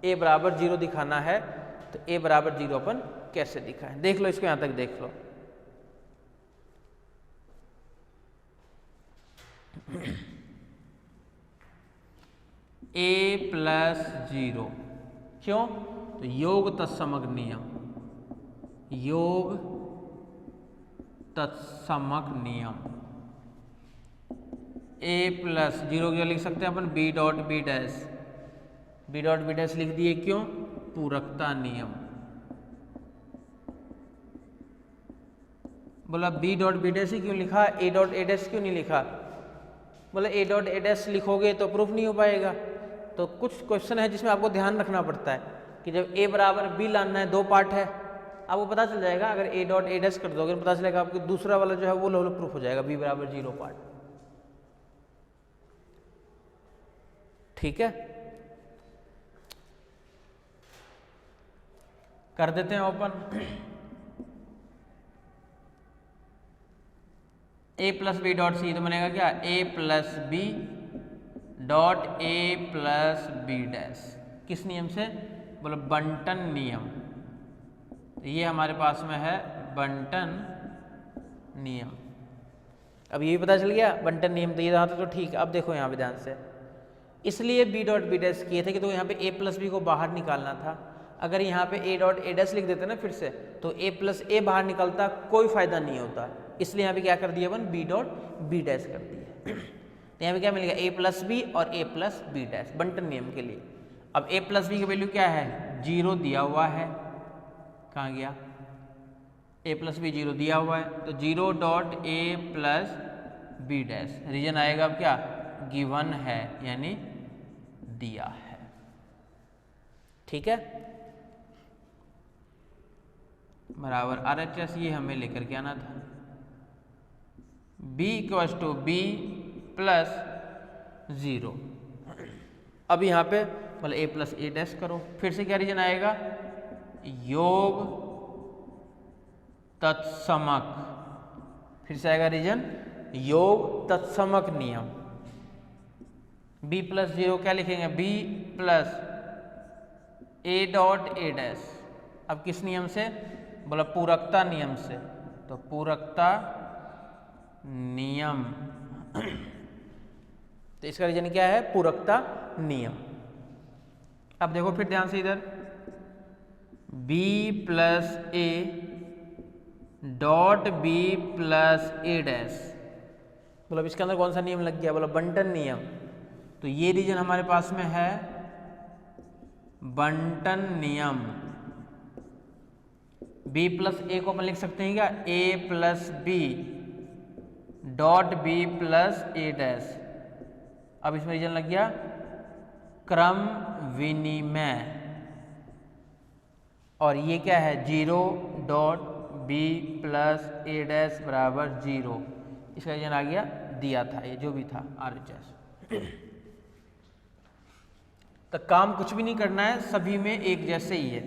ए बराबर 0 दिखाना है तो ए बराबर 0 अपन कैसे दिखाएं, देख लो इसको, यहां तक देख लो। ए प्लस 0, क्यों? तो योग तत्समक नियम, योग तत्समक नियम। ए प्लस 0 क्या लिख सकते हैं अपन? B dot B dash, B dot B dash लिख दिए, क्यों? पूरकता नियम। बोला बी डॉट बी डैश ही क्यों लिखा, ए डॉट ए डैश क्यों नहीं लिखा? बोला ए डॉट ए डैश लिखोगे तो प्रूफ नहीं हो पाएगा। तो कुछ क्वेश्चन है जिसमें आपको ध्यान रखना पड़ता है कि जब ए बराबर बी लाना है, 2 पार्ट है, आपको पता चल जाएगा। अगर ए डॉट ए डैश कर दोगे तो पता चलेगा आपको दूसरा वाला जो है वो लेवल प्रूफ हो जाएगा, बी बराबर 0 पार्ट। ठीक है, कर देते हैं open. A plus B dot C तो बनेगा क्या? A plus B dot A plus B dash, किस नियम से? बोलो बंटन नियम। तो ये हमारे पास में है बंटन नियम। अब ये भी पता चल गया बंटन नियम, तो ये यहाँ तो ठीक। अब देखो यहाँ पे ध्यान से, इसलिए बी डॉट बी डैश किए थे कि तो यहाँ पे ए प्लस बी को बाहर निकालना था। अगर यहाँ पे ए डॉट ए डैश लिख देते ना फिर से, तो ए प्लस ए बाहर निकलता, कोई फायदा नहीं होता। इसलिए यहाँ पे क्या कर दिया अपन? बी डॉट बी डैश कर दिया। तो यहाँ पे क्या मिलेगा? ए प्लस बी और ए प्लस बी डैश, बंटन नियम के लिए। अब ए प्लस बी की वैल्यू क्या है? 0 दिया हुआ है, कहाँ गया? ए प्लस बी 0 दिया हुआ है, तो 0 dot A plus B dash, reason आएगा अब क्या? गिवन है, यानी दिया है। ठीक है, बराबर RHS, ये हमें लेकर के आना था। b equals to B plus 0। अब यहाँ पे मतलब a प्लस ए डैश करो, फिर से क्या रीजन आएगा? योग तत्समक, फिर से आएगा रीजन योग तत्समक नियम। b प्लस 0 क्या लिखेंगे? b plus A dot A dash. अब किस नियम से? बोला पूरकता नियम से, तो पूरकता नियम। तो इसका रीजन क्या है? पूरकता नियम। अब देखो फिर ध्यान से इधर, b plus A dot B plus A dash, मतलब इसके अंदर कौन सा नियम लग गया? बोला बंटन नियम। तो ये रीजन हमारे पास में है बंटन नियम। b प्लस ए को अपन लिख सकते हैं क्या? a plus B dot B plus A dash. अब इसमें रीजन लग गया क्रम विनिमय, और ये क्या है? 0 dot B plus A dash बराबर 0। इसका रीजन आ गया, दिया था ये जो भी था RHS। तो काम कुछ भी नहीं करना है, सभी में एक जैसे ही है।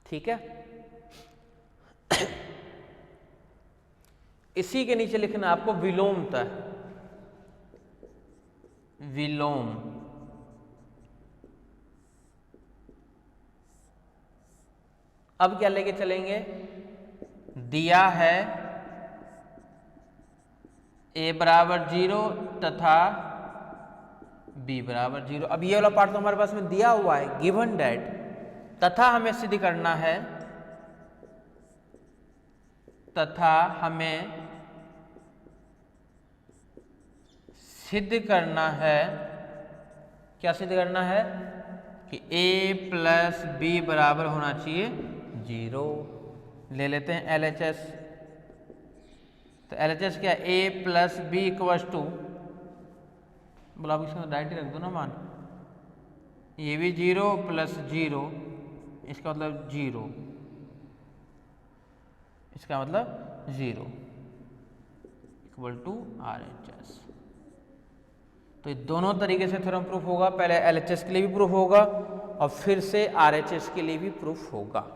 ठीक है, इसी के नीचे लिखना आपको विलोमता, विलोम। अब क्या लेके चलेंगे? दिया है a बराबर 0 तथा b बराबर 0। अब ये वाला पार्ट तो हमारे पास में दिया हुआ है, गिवन डेट, तथा हमें सिद्ध करना है, तथा हमें सिद्ध करना है, क्या सिद्ध करना है? कि a प्लस बी बराबर होना चाहिए 0। ले लेते हैं LHS। तो LHS क्या? a plus B equals to, बोला आप इसका डायरेक्ट रख दो ना मान, ये भी 0 प्लस 0, इसका मतलब 0, इसका मतलब 0 इक्वल टू RHS। तो ये दोनों तरीके से थ्योरम प्रूफ होगा। पहले LHS के लिए भी प्रूफ होगा और फिर से RHS के लिए भी प्रूफ होगा।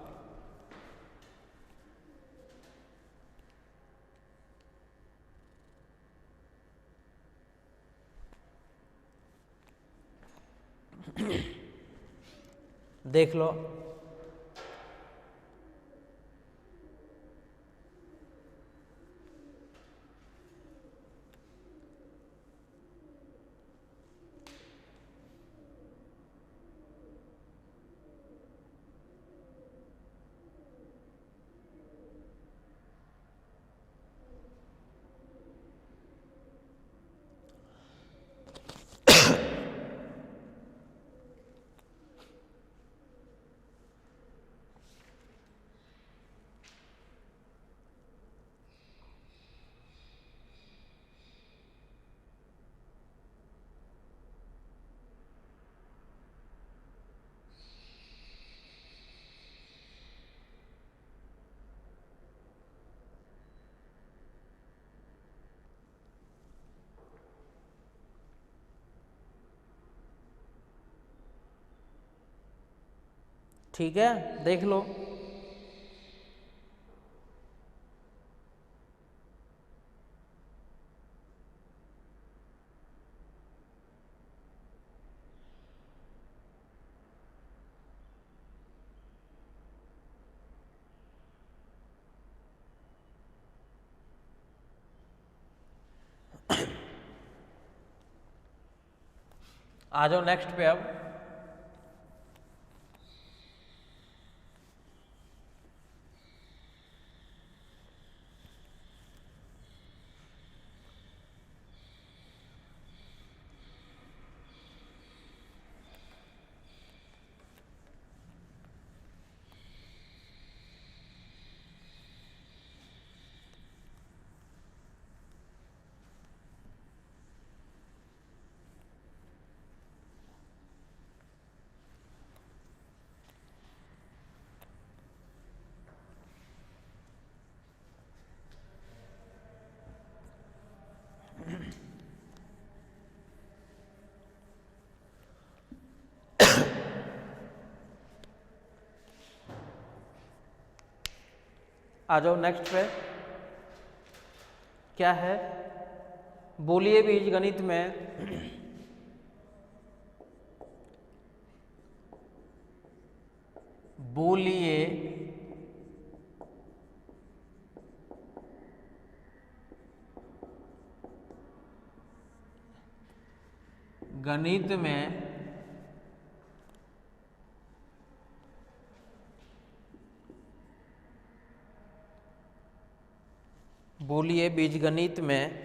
देख लो। ठीक है, देख लो। आ जाओ नेक्स्ट पे अब। आ जाओ नेक्स्ट पे। क्या है? बोलिए बीज गणित में बोलिए गणित में बोलिए बीजगणित में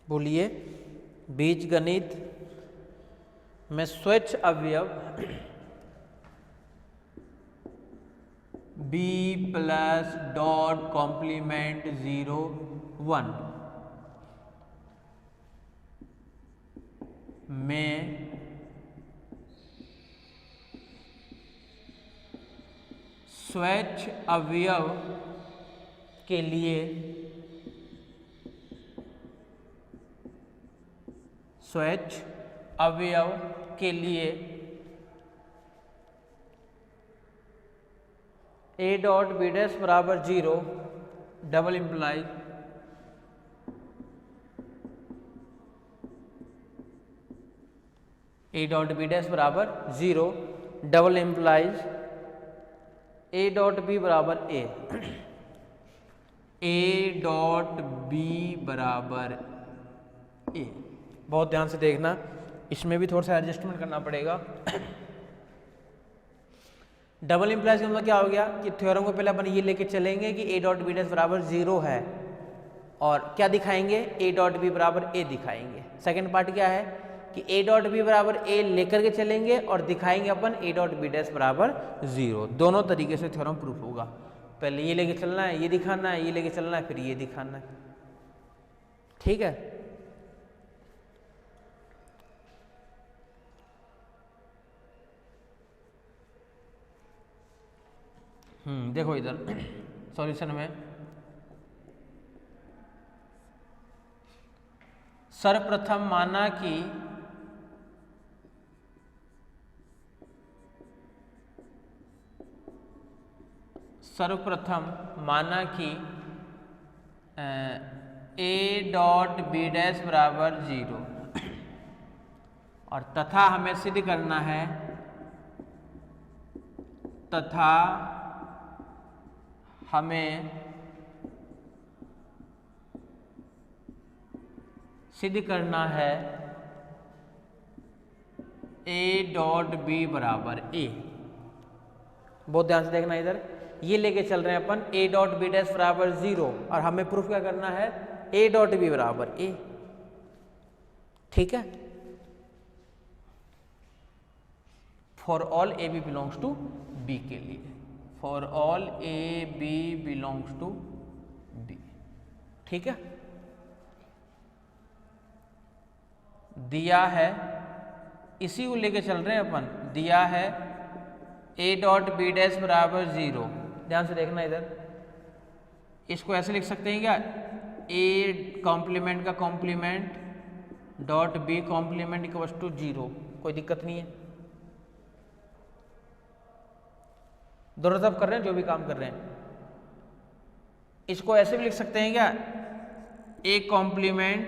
बोलिए बीजगणित में स्वच्छ अवयव b प्लस डॉट कॉम्प्लीमेंट 0 1 में स्वच्छ अवयव के लिए स्वच्छ अवयव के लिए a डॉट बी डैश बराबर 0 double implies a dot B dash बराबर 0 double implies a dot B बराबर a डॉट बी बराबर a। बहुत ध्यान से देखना, इसमें भी थोड़ा सा एडजस्टमेंट करना पड़ेगा। डबल इम्प्लाइज का मतलब क्या हो गया कि थ्योरम को पहले अपन ये लेके चलेंगे कि a डॉट बी डैश बराबर 0 है और क्या दिखाएंगे a डॉट बी बराबर a दिखाएंगे। सेकंड पार्ट क्या है कि a डॉट बी बराबर a लेकर के चलेंगे और दिखाएंगे अपन a डॉट बी डैश बराबर 0। दोनों तरीके से थ्योरम प्रूफ होगा। पहले ये लेके चलना है, ये दिखाना है, ये लेके चलना है, फिर ये दिखाना है। ठीक है। देखो इधर सॉल्यूशन में सर्वप्रथम माना कि ए डॉट बी डैश बराबर 0 और तथा हमें सिद्ध करना है, तथा हमें सिद्ध करना है ए डॉट बी बराबर ए। बहुत ध्यान से देखना, इधर ये लेके चल रहे हैं अपन ए डॉट बी डैश बराबर 0 और हमें प्रूफ क्या करना है, ए डॉट बी बराबर ए। ठीक है, for all A B belongs to B के लिए, for all A B belongs to B. ठीक है, दिया है, इसी को लेके चल रहे हैं अपन, दिया है ए डॉट बी डैश बराबर 0। ध्यान से देखना, इधर इसको ऐसे लिख सकते हैं क्या, ए कॉम्प्लीमेंट का complement dot B complement equals to 0। कोई दिक्कत नहीं है, दोनों तरफ कर रहे हैं जो भी काम कर रहे हैं। इसको ऐसे भी लिख सकते हैं क्या, A complement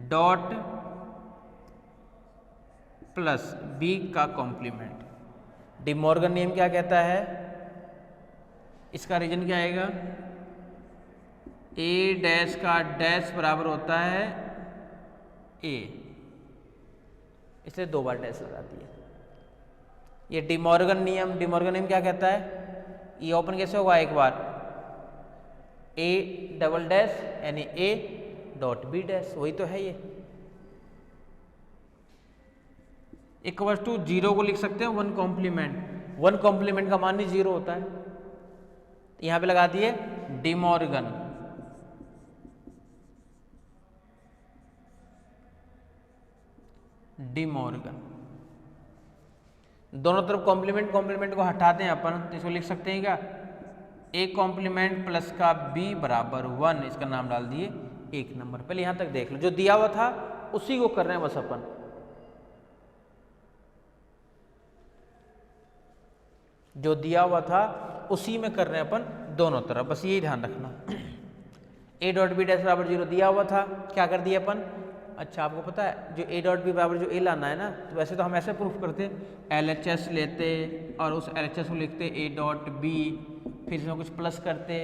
dot plus B का कॉम्प्लीमेंट। डी मॉर्गन नियम क्या कहता है, इसका रीजन क्या आएगा, ए डैश का डैश बराबर होता है ए, इसलिए 2 बार डैश लगा दिया। ये डी मॉर्गन नियम क्या कहता है, ये ओपन कैसे होगा, एक बार ए डबल डैश यानी ए डॉट बी डैश, वही तो है ये। इक्वल टू 0 को लिख सकते हैं 1 कॉम्प्लीमेंट, 1 कॉम्प्लीमेंट का मान ही 0 होता है, यहां पे लगा दिए डी मॉर्गन। डी मॉर्गन, दोनों तरफ कॉम्प्लीमेंट को हटाते हैं अपन, तो इसको लिख सकते हैं क्या, ए कॉम्प्लीमेंट प्लस का बी बराबर 1, इसका नाम डाल दिए 1 नंबर। पहले यहां तक देख लो, जो दिया हुआ था उसी को कर रहे हैं बस अपन, जो दिया हुआ था उसी में कर रहे हैं अपन दोनों तरफ, बस यही ध्यान रखना। ए डॉट बी डैश बराबर 0 दिया हुआ था, क्या कर दिया अपन, अच्छा आपको पता है जो ए डॉट बी बराबर जो ए लाना है ना, तो वैसे तो हम ऐसे प्रूफ करते, LHS लेते और उस LHS को लिखते ए डॉट बी, फिर इसमें कुछ प्लस करते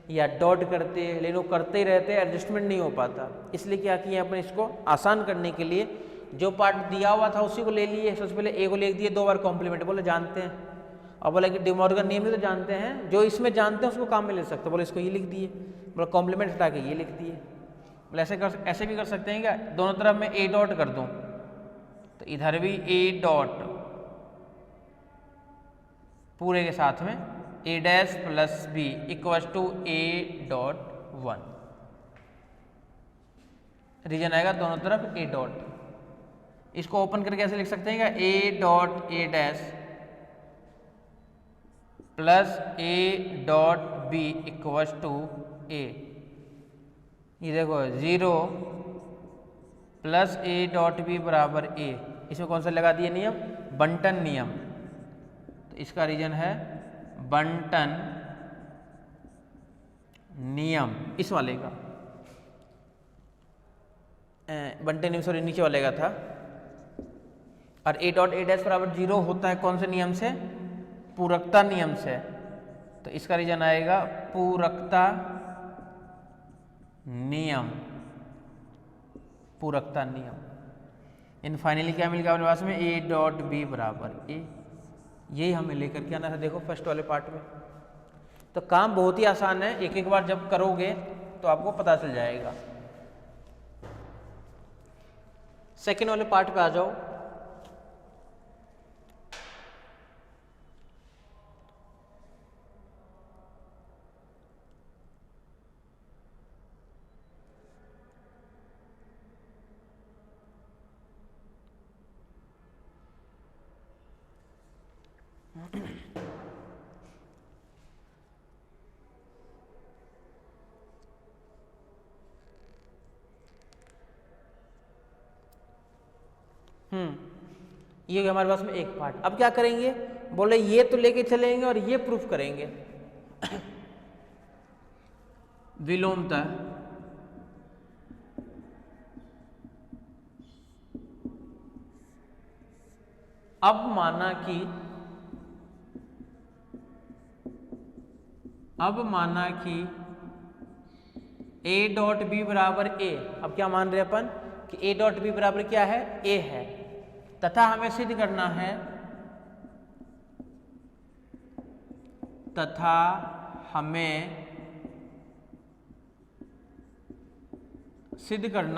या डॉट करते, लेकिन वो करते ही रहते, एडजस्टमेंट नहीं हो पाता। इसलिए क्या किया अपन, इसको आसान करने के लिए जो पार्ट दिया हुआ था उसी को ले लिए, सबसे पहले ए को लिख दिए, 2 बार कॉम्प्लीमेंट, बोले जानते हैं, और बोले कि डी मॉर्गन नियम भी तो जानते हैं, जो इसमें जानते हैं उसको काम में ले सकते, बोले इसको ये लिख दिए, बोले कॉम्प्लीमेंट हटा के ये लिख दिए। बोले ऐसे भी कर सकते हैं क्या, दोनों तरफ मैं ए डॉट कर दूं, तो इधर भी ए डॉट पूरे के साथ में A dash plus B equal to A dot 1, reason आएगा दोनों तरफ ए डॉट। इसको ओपन करके ऐसे लिख सकते हैं क्या, A dot A dash plus A dot B equal to A, ये देखो 0 प्लस ए डॉट बी बराबर ए, इसमें कौन सा लगा दिया नियम, बंटन नियम, तो इसका रीजन है बंटन नियम, इस वाले का बंटन नियम, सॉरी नीचे वाले का था। और ए डॉट ए डैश बराबर 0 होता है कौन से नियम से, पूरकता नियम से, तो इसका रीजन आएगा पूरकता नियम, पूरकता नियम। इन फाइनली क्या मिल गया अपने पास में, ए डॉट बी बराबर ए, यही हमें लेकर के आना था। देखो फर्स्ट वाले पार्ट में तो काम बहुत ही आसान है, एक एक बार जब करोगे तो आपको पता चल जाएगा। सेकेंड वाले पार्ट पे आ जाओ। ये हो गया हमारे पास में एक पार्ट। अब क्या करेंगे, बोले ये तो लेके चलेंगे और ये प्रूफ करेंगे। विलोमता अब माना कि a डॉट बी बराबर a। अब क्या मान रहे अपन कि a डॉट बी बराबर क्या है, a है, तथा हमें सिद्ध करना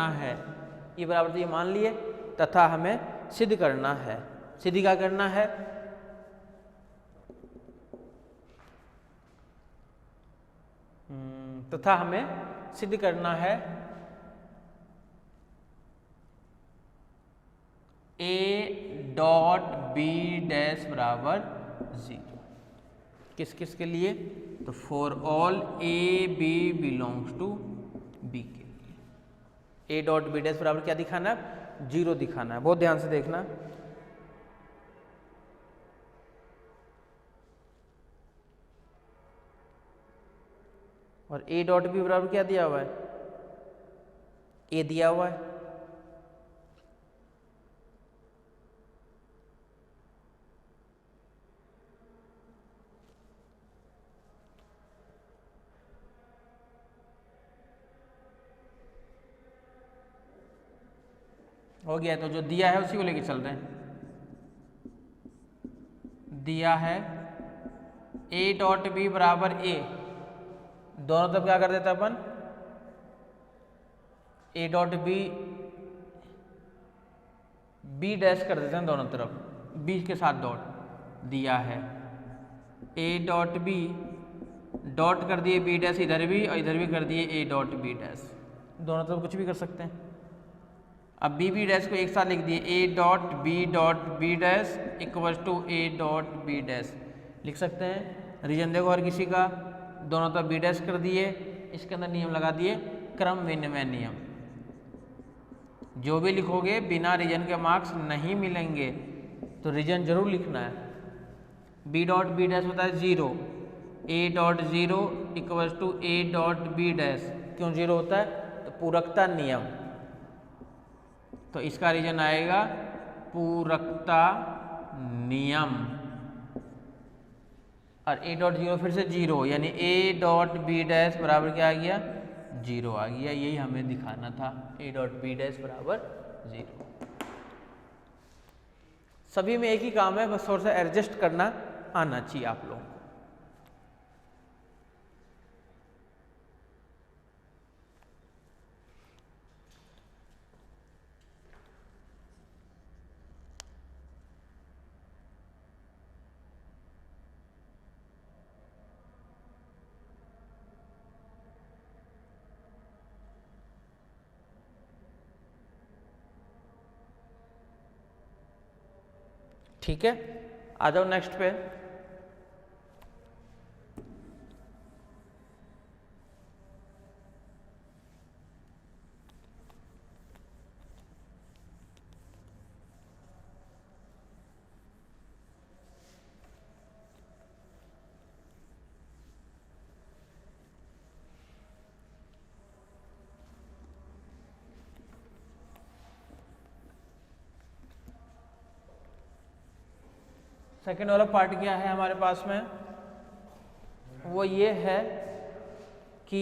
है, ये बराबर तो ये मान लिए, तथा हमें सिद्ध करना है। सिद्ध क्या करना है, तथा हमें सिद्ध करना है a डॉट बी डैश बराबर 0। किस किस के लिए, तो for all a b belongs to b के लिए a डॉट बी डैश बराबर क्या दिखाना है, 0 दिखाना है। बहुत ध्यान से देखना। और a डॉट बी बराबर क्या दिया हुआ है, a दिया हुआ है। हो गया, तो जो दिया है उसी को लेके चल रहे हैं। दिया है a डॉट बी बराबर a, दोनों तरफ क्या कर देते हैं अपन, a dot B b dash कर देते हैं दोनों तरफ, b के साथ डॉट। दिया है a डॉट बी, डॉट कर दिए b डैश इधर भी और इधर भी कर दिए a डॉट बी डैश, दोनों तरफ कुछ भी कर सकते हैं। अब बी बी डैश को एक साथ लिख दिए, a dot B dash equal to a dot B dash लिख सकते हैं। रीजन देखो हर किसी का, दोनों तरफ बी डैश कर दिए, इसके अंदर नियम लगा दिए, क्रम विनिमय नियम। जो भी लिखोगे बिना रीजन के मार्क्स नहीं मिलेंगे, तो रीजन जरूर लिखना है। बी डॉट बी डैश होता है 0, a dot 0 equal to a dot B dash. क्यों 0 होता है, तो पूरकता नियम। तो इसका रीजन आएगा पूरकता नियम। और a डॉट 0 फिर से 0, यानी a डॉट बी डैश बराबर क्या आ गया, 0 आ गया। यही हमें दिखाना था, a डॉट बी डैश बराबर 0। सभी में एक ही काम है, बस थोड़ा सा एडजस्ट करना आना चाहिए आप लोगों को। ठीक है, आ जाओ नेक्स्ट पे। सेकेंड वाला पार्ट क्या है हमारे पास में, वो ये है कि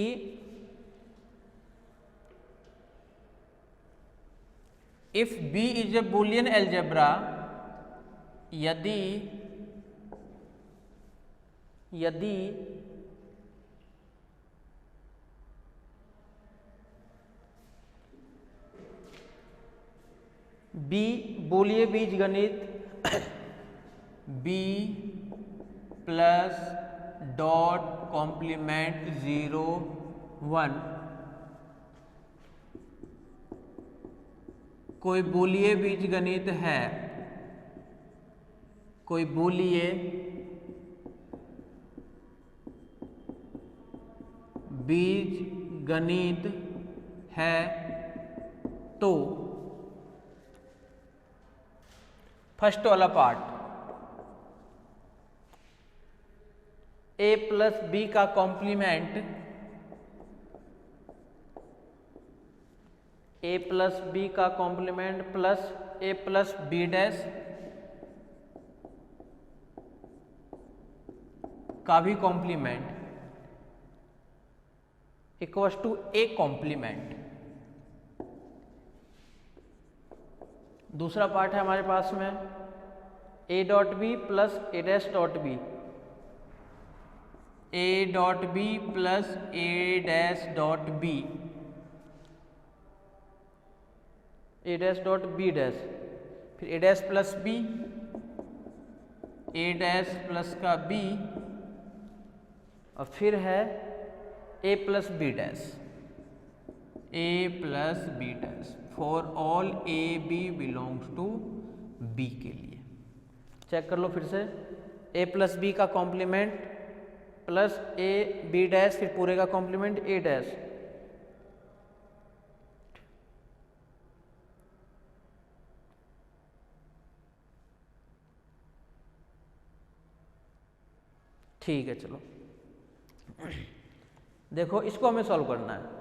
if B is a Boolean algebra, यदि B बोलिए बीजगणित b प्लस डॉट कॉम्प्लीमेंट 0 1 कोई बूलिये बीजगणित है, कोई बूलिये बीजगणित है, तो फर्स्ट वाला पार्ट, ए प्लस बी का कॉम्प्लीमेंट, ए प्लस बी का complement plus A plus B dash का भी complement equals to A complement. दूसरा पार्ट है हमारे पास में A dot B plus A dash dot B, A dot B plus A dash dot B, A dash dot B dash, फिर A dash plus B, A dash plus का B, और फिर है A plus B dash, A plus B dash for all A B belongs to B के लिए। Check कर लो फिर से, ए प्लस बी का complement plus A B dash, फिर पूरे का कॉम्प्लीमेंट ए डैश, ठीक है। चलो देखो इसको हमें सॉल्व करना है।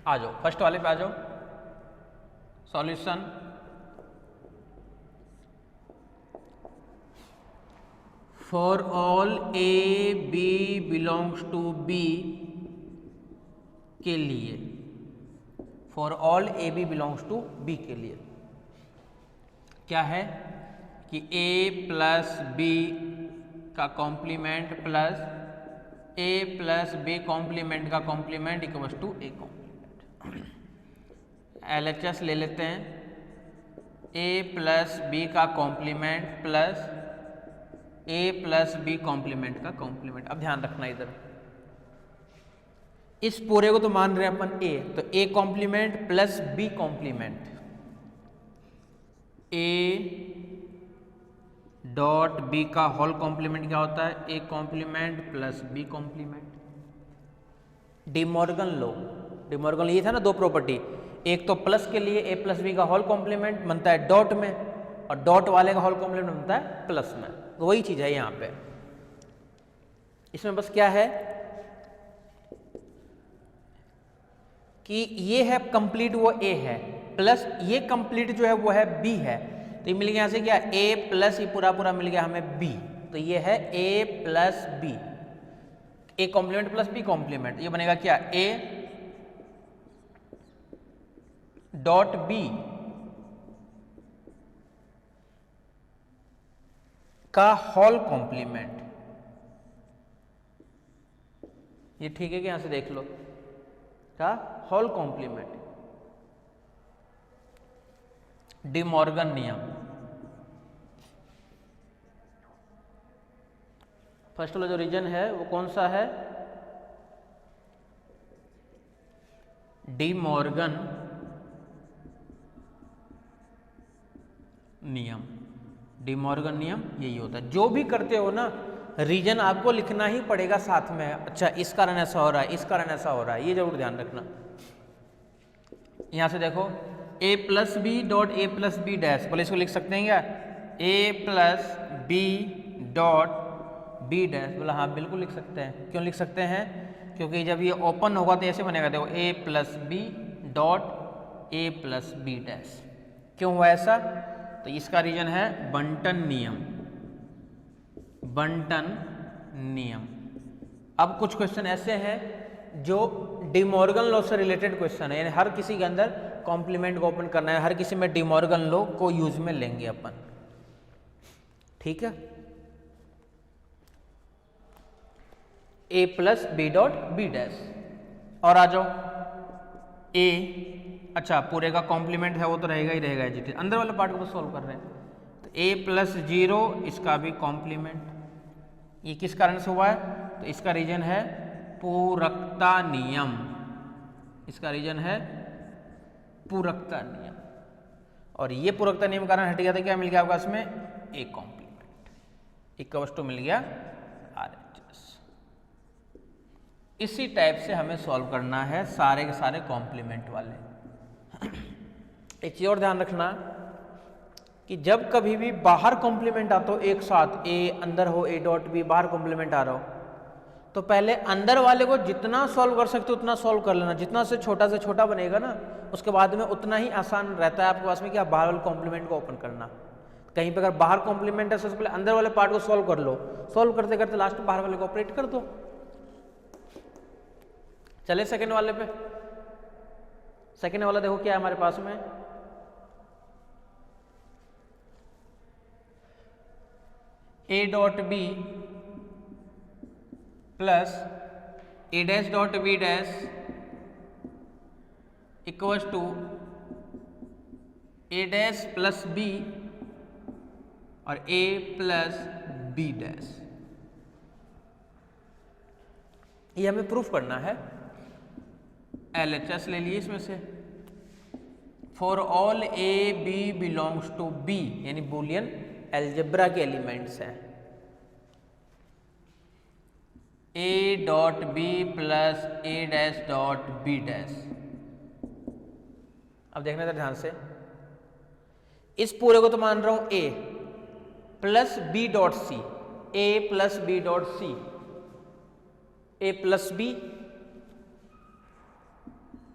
आ जाओ फर्स्ट वाले पे आ जाओ। Solution for all A B belongs to B के लिए, for all A B belongs to B के लिए क्या है कि ए प्लस बी का complement plus A plus B complement का complement equals to A complement. LHS ले लेते हैं, ए प्लस बी का complement plus A plus B complement का कॉम्प्लीमेंट। अब ध्यान रखना इधर, इस पूरे को तो मान रहे हैं अपन ए, तो A complement plus B complement, A dot B का होल कॉम्प्लीमेंट क्या होता है, A complement plus B complement. De Morgan law, De Morgan ये था ना दो प्रॉपर्टी, एक तो प्लस के लिए ए प्लस बी का होल कॉम्प्लीमेंट बनता है डॉट में, और डॉट वाले का होल कॉम्प्लीमेंट बनता है प्लस में। तो वही चीज है यहाँ पे, इसमें बस क्या है कि ये है कंप्लीट, वो ए है, प्लस ये कंप्लीट जो है वो है बी है। तो ये मिल गया यहाँ से क्या, ए प्लस ये पूरा पूरा मिल गया हमें बी, तो ये है A plus B, A complement plus B complement. ये बनेगा क्या, ए डॉट बी का होल कॉम्प्लीमेंट। ये ठीक है कि यहां से देख लो, का होल कॉम्प्लीमेंट। डिमॉर्गन नियम, फर्स्ट वाला जो रीजन है वो कौन सा है, डिमॉर्गन नियम। डिमॉर्गन नियम यही होता है, जो भी करते हो ना रीजन आपको लिखना ही पड़ेगा साथ में। अच्छा इस कारण ऐसा हो रहा है, इस कारण ऐसा हो रहा है, ये जरूर ध्यान रखना। यहां से देखो A plus B dot A plus B dash, बोले इसको लिख सकते हैं क्या, A plus B dot B dash, बोला हाँ बिल्कुल लिख सकते हैं। क्यों लिख सकते हैं, क्योंकि जब ये ओपन होगा तो ऐसे बनेगा, देखो A plus B dot A plus B dash. क्यों हुआ ऐसा, तो इसका रीजन है बंटन नियम, बंटन नियम। अब कुछ क्वेश्चन ऐसे हैं जो डिमॉर्गन लॉ से रिलेटेड क्वेश्चन है, यानी हर किसी के अंदर कॉम्प्लीमेंट को ओपन करना है, हर किसी में डिमॉर्गन लॉ को यूज में लेंगे अपन, ठीक है। A plus B dot B dash, और आ जाओ ए, अच्छा पूरे का कॉम्प्लीमेंट है वो तो रहेगा ही रहेगा, अंदर वाले पार्ट को तो सॉल्व कर रहे हैं। तो ए प्लस 0 इसका भी कॉम्प्लीमेंट, ये किस कारण से हुआ है, तो इसका रीजन है पूरकता नियम, इसका रीजन है पूरकता नियम, और ये पूरकता नियम कारण हट गया था, क्या मिल गया आपका इसमें, ए कॉम्प्लीमेंट, इक्वल टू मिल गया RHS। इसी टाइप से हमें सॉल्व करना है सारे के सारे कॉम्प्लीमेंट वाले। एक चीज और ध्यान रखना कि जब कभी भी बाहर कॉम्प्लीमेंट आता हो एक साथ, ए अंदर हो ए डॉट बी, बाहर कॉम्प्लीमेंट आ रहा हो, तो पहले अंदर वाले को जितना सॉल्व कर सकते हो उतना सॉल्व कर लेना, जितना से छोटा बनेगा ना उसके बाद में उतना ही आसान रहता है आपके पास में कि आप बाहर वाले कॉम्प्लीमेंट को ओपन करना। कहीं पे अगर बाहर कॉम्प्लीमेंट है सबसे पहले अंदर वाले पार्ट को सॉल्व कर लो, सॉल्व करते करते लास्ट में बाहर वाले को ऑपरेट कर दो। चले सेकेंड वाले पे, सेकेंड वाला देखो क्या है हमारे पास में, A dot B plus A dash dot B dash equals to A dash plus B और ए प्लस बी डैश। ये हमें प्रूफ करना है, LHS ले लिए इसमें से, for all A B belongs to B, यानी बूलियन अलजेब्रा के एलिमेंट्स हैं, A dot B plus A dash dot B dash. अब देखना था ध्यान से, इस पूरे को तो मान रहा हूं A plus B dot C, A plus B dot C, A plus B,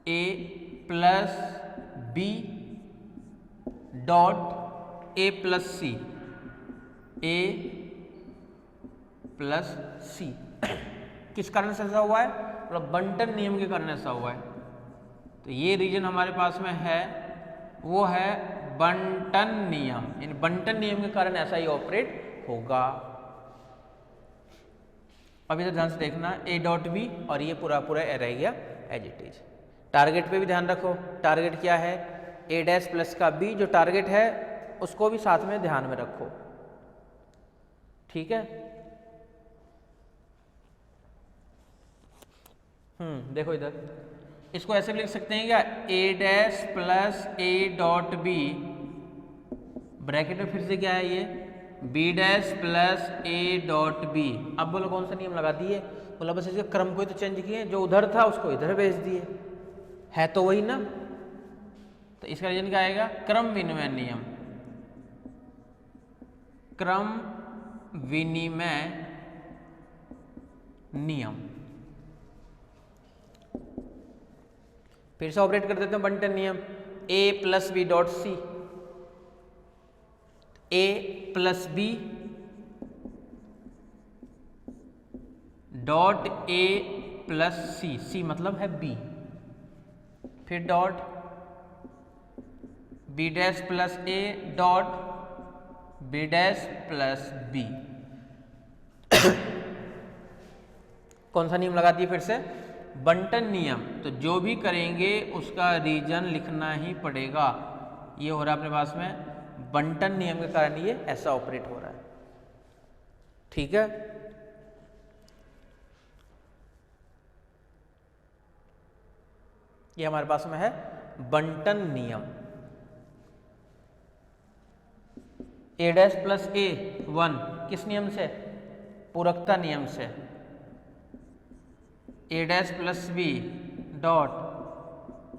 A plus B dot A plus C, A plus C. किस कारण से ऐसा हुआ है, मतलब बंटन नियम के कारण ऐसा हुआ है। तो ये रीजन हमारे पास में है, वो है बंटन नियम, यानी बंटन नियम के कारण ऐसा ही ऑपरेट होगा। अभी तो ध्यान से देखना, ए डॉट बी और ये पूरा पूरा रह गया एज इट इज। टारगेट पे भी ध्यान रखो, टारगेट क्या है, ए डैश प्लस का बी, जो टारगेट है उसको भी साथ में ध्यान में रखो, ठीक है। देखो इधर, इसको ऐसे भी लिख सकते हैं क्या, A dash plus A dot B, bracket में फिर से क्या है ये, B dash plus A dot B. अब बोलो कौन सा नियम लगा दिए, बोला बस इसके क्रम को ही तो चेंज किए, जो उधर था उसको इधर भेज दिए, है तो वही ना। तो इसका रीजन क्या आएगा, क्रम विनिमय नियम, क्रम विनिमय नियम। फिर से ऑपरेट कर देते हैं बंटन नियम, A plus B dot C, A plus B dot A plus C, C मतलब है बी, फिर dot B dash plus A dot B dash plus B. कौन सा नियम लगा दिए फिर से, बंटन नियम। तो जो भी करेंगे उसका रीजन लिखना ही पड़ेगा। ये हो रहा है अपने पास में बंटन नियम के कारण ये ऐसा ऑपरेट हो रहा है, ठीक है। ये हमारे पास में है बंटन नियम, ए डैश प्लस ए 1 किस नियम से, पूरकता नियम से, A dash plus B dot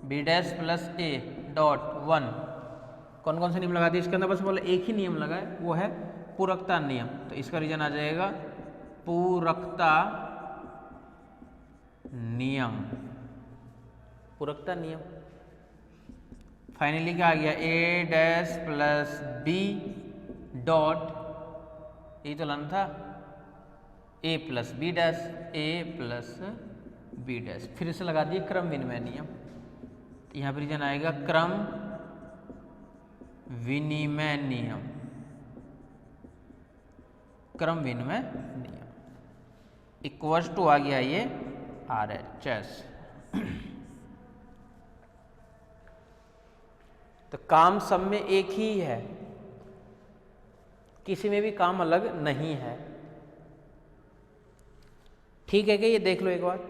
B dash plus A dot one. कौन कौन से नियम लगा दिए इसके अंदर? बस बोले एक ही नियम लगा है, वो है पूरकता नियम। तो इसका रीजन आ जाएगा पूरकता नियम, पूरकता नियम। फाइनली क्या आ गया? ए डैश प्लस बी डॉट, यही तो लाना था, ए plus B dash, A plus B dash. फिर से लगा दिए क्रम विनिमय नियम। यहाँ पर रीजन आएगा क्रम विनिमय नियम, क्रम विनिमय नियम इक्वल्स टू आ गया ये RHS। तो काम सब में एक ही है, किसी में भी काम अलग नहीं है। ठीक है क्या? ये देख लो एक बार।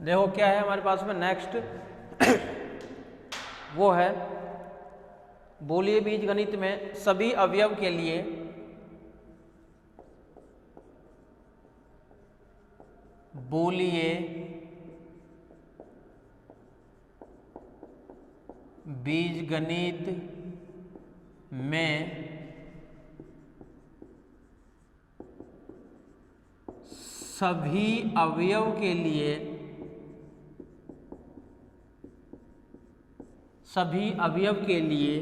देखो क्या है हमारे पास में नेक्स्ट, वो है बोलिए बीजगणित में सभी अवयव के लिए बोलिए बीजगणित में सभी अवयव के लिए, सभी अवयव के लिए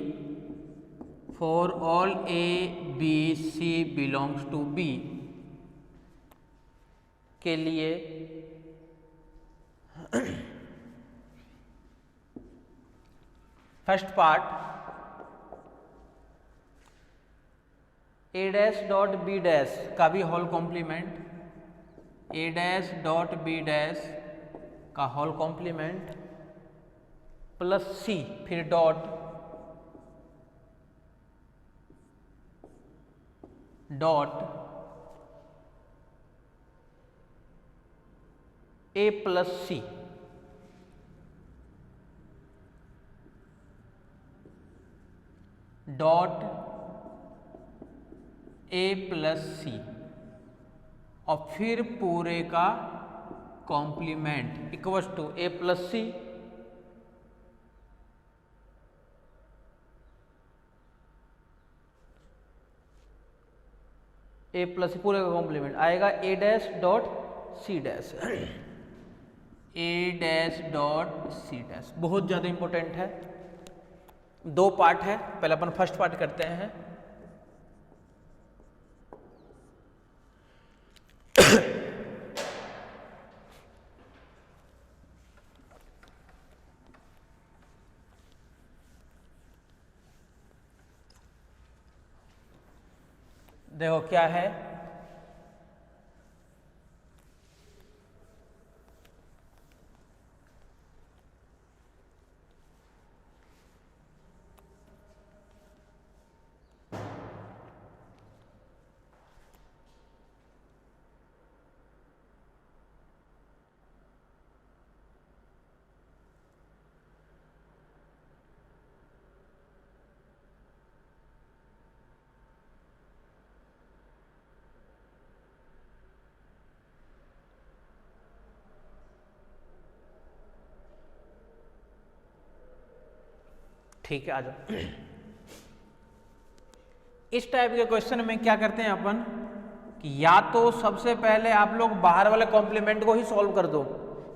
for all A B C belongs to B के लिए first part A dash dot B dash का भी whole complement, A dash dot B dash का होल कॉम्प्लीमेंट प्लस सी, फिर dot dot A plus C, dot A plus C, और फिर पूरे का complement equals to A plus C A plus पूरे का कॉम्प्लीमेंट आएगा A dash dot C dash, A dash dot C dash. बहुत ज़्यादा इंपॉर्टेंट है, दो पार्ट है, पहले अपन फर्स्ट पार्ट करते हैं। देखो क्या है, ठीक है आ जाओ। इस टाइप के क्वेश्चन में क्या करते हैं अपन कि या तो सबसे पहले आप लोग बाहर वाले कॉम्प्लीमेंट को ही सॉल्व कर दो,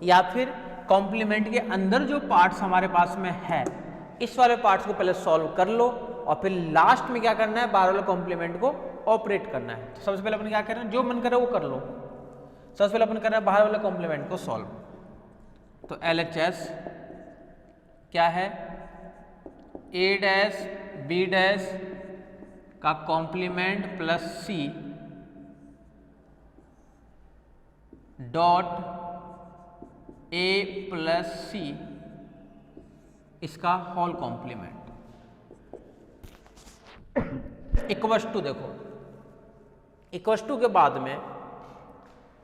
या फिर कॉम्प्लीमेंट के अंदर जो पार्ट्स हमारे पास में है इस वाले पार्ट्स को पहले सॉल्व कर लो और फिर लास्ट में क्या करना है, बाहर वाले कॉम्प्लीमेंट को ऑपरेट करना है। तो सबसे पहले अपन क्या कर रहे हैं, जो मन करे वो कर लो। सबसे पहले अपन कर रहे हैं बाहर वाले कॉम्प्लीमेंट को सॉल्व। तो LHS क्या है, A डैश B डैश का complement plus C dot A plus C इसका होल कॉम्प्लीमेंट इक्वल्स टू, देखो इक्वल्स टू के बाद में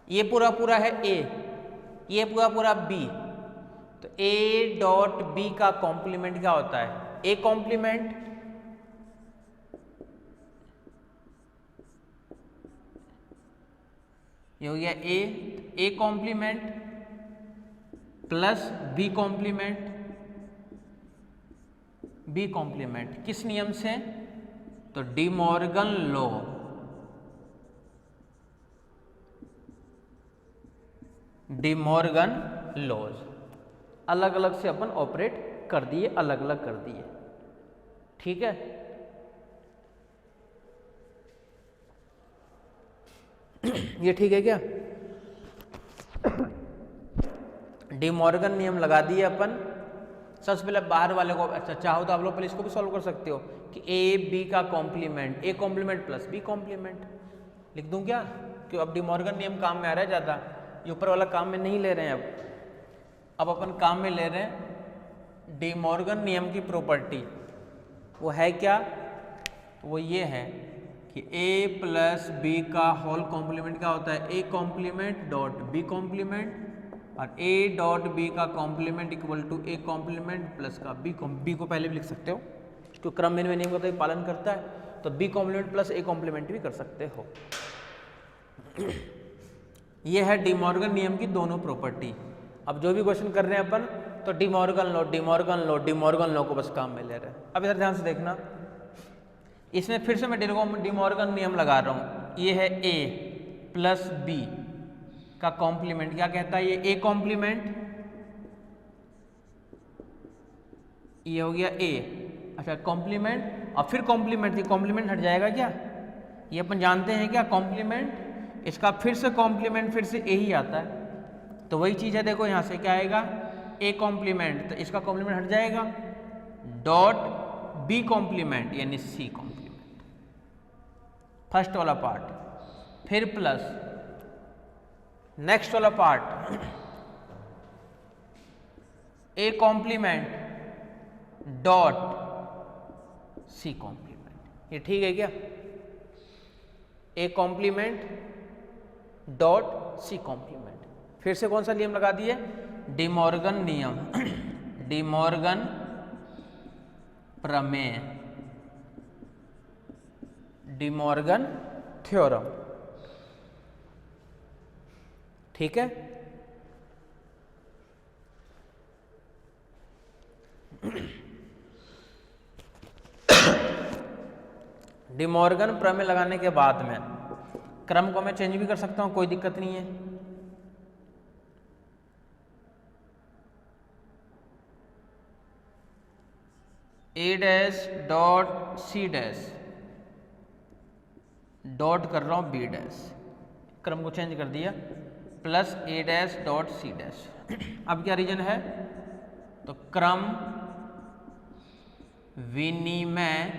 ये पूरा पूरा है A, ये पूरा पूरा B, तो A डॉट B का कॉम्प्लीमेंट क्या होता है, A कॉम्प्लीमेंट ये हो गया A complement plus B complement, B complement किस नियम से, तो De Morgan law, De Morgan laws अलग अलग से अपन ऑपरेट कर दिए, अलग अलग कर दिए। ठीक है, ये ठीक है क्या, डी मॉर्गन नियम लगा दिए अपन। सबसे पहले बाहर वाले को, अच्छा चाहो तो आप लोग पहले इसको भी सॉल्व कर सकते हो कि ए बी का complement, A complement plus B complement लिख दूं क्या, क्यों अब डी मॉर्गन नियम काम में आ रहा है ज़्यादा, ये ऊपर वाला काम में नहीं ले रहे हैं। अब अपन काम में ले रहे हैं डी मॉर्गन नियम की प्रॉपर्टी, वो है क्या, तो वो ये है कि a प्लस बी का होल कॉम्प्लीमेंट क्या होता है, a complement dot b complement, और a डॉट b का complement equal to a complement plus का b को पहले भी लिख सकते हो क्योंकि क्रम विनिमय नियम का पालन करता है, तो b complement plus a complement भी कर सकते हो। ये है डी मॉर्गन नियम की दोनों प्रॉपर्टी। अब जो भी क्वेश्चन कर रहे हैं अपन, तो De Morgan law, De Morgan law, De Morgan law को बस काम में ले रहे हैं। अब इधर ध्यान से देखना, इसमें फिर से मैं डी मॉर्गन नियम लगा रहा हूँ। ये है a प्लस बी का कॉम्प्लीमेंट क्या कहता है, ये a कॉम्प्लीमेंट, ये हो गया a, अच्छा कॉम्प्लीमेंट और फिर कॉम्प्लीमेंट, कॉम्प्लीमेंट हट जाएगा क्या, ये अपन जानते हैं क्या, कॉम्प्लीमेंट इसका फिर से कॉम्प्लीमेंट फिर से a ही आता है, तो वही चीज़ है। देखो यहाँ से क्या आएगा, a कॉम्प्लीमेंट, तो इसका कॉम्प्लीमेंट हट जाएगा, डॉट b कॉम्प्लीमेंट यानी c कॉम्प्लीमेंट, फर्स्ट वाला पार्ट, फिर प्लस नेक्स्ट वाला part a complement dot c complement. ये ठीक है क्या, a complement dot c complement. फिर से कौन सा नियम लगा दिए, डी मॉर्गन नियम, डी मॉर्गन प्रमेय, डी मॉर्गन थ्योरम। ठीक है, डी मॉर्गन प्रमेय लगाने के बाद में क्रम को मैं चेंज भी कर सकता हूं, कोई दिक्कत नहीं है। A dash dot C dash dot कर रहा हूं बी डैश, क्रम को चेंज कर दिया, plus A dash dot C dash. अब क्या रीजन है, तो क्रम विनिमय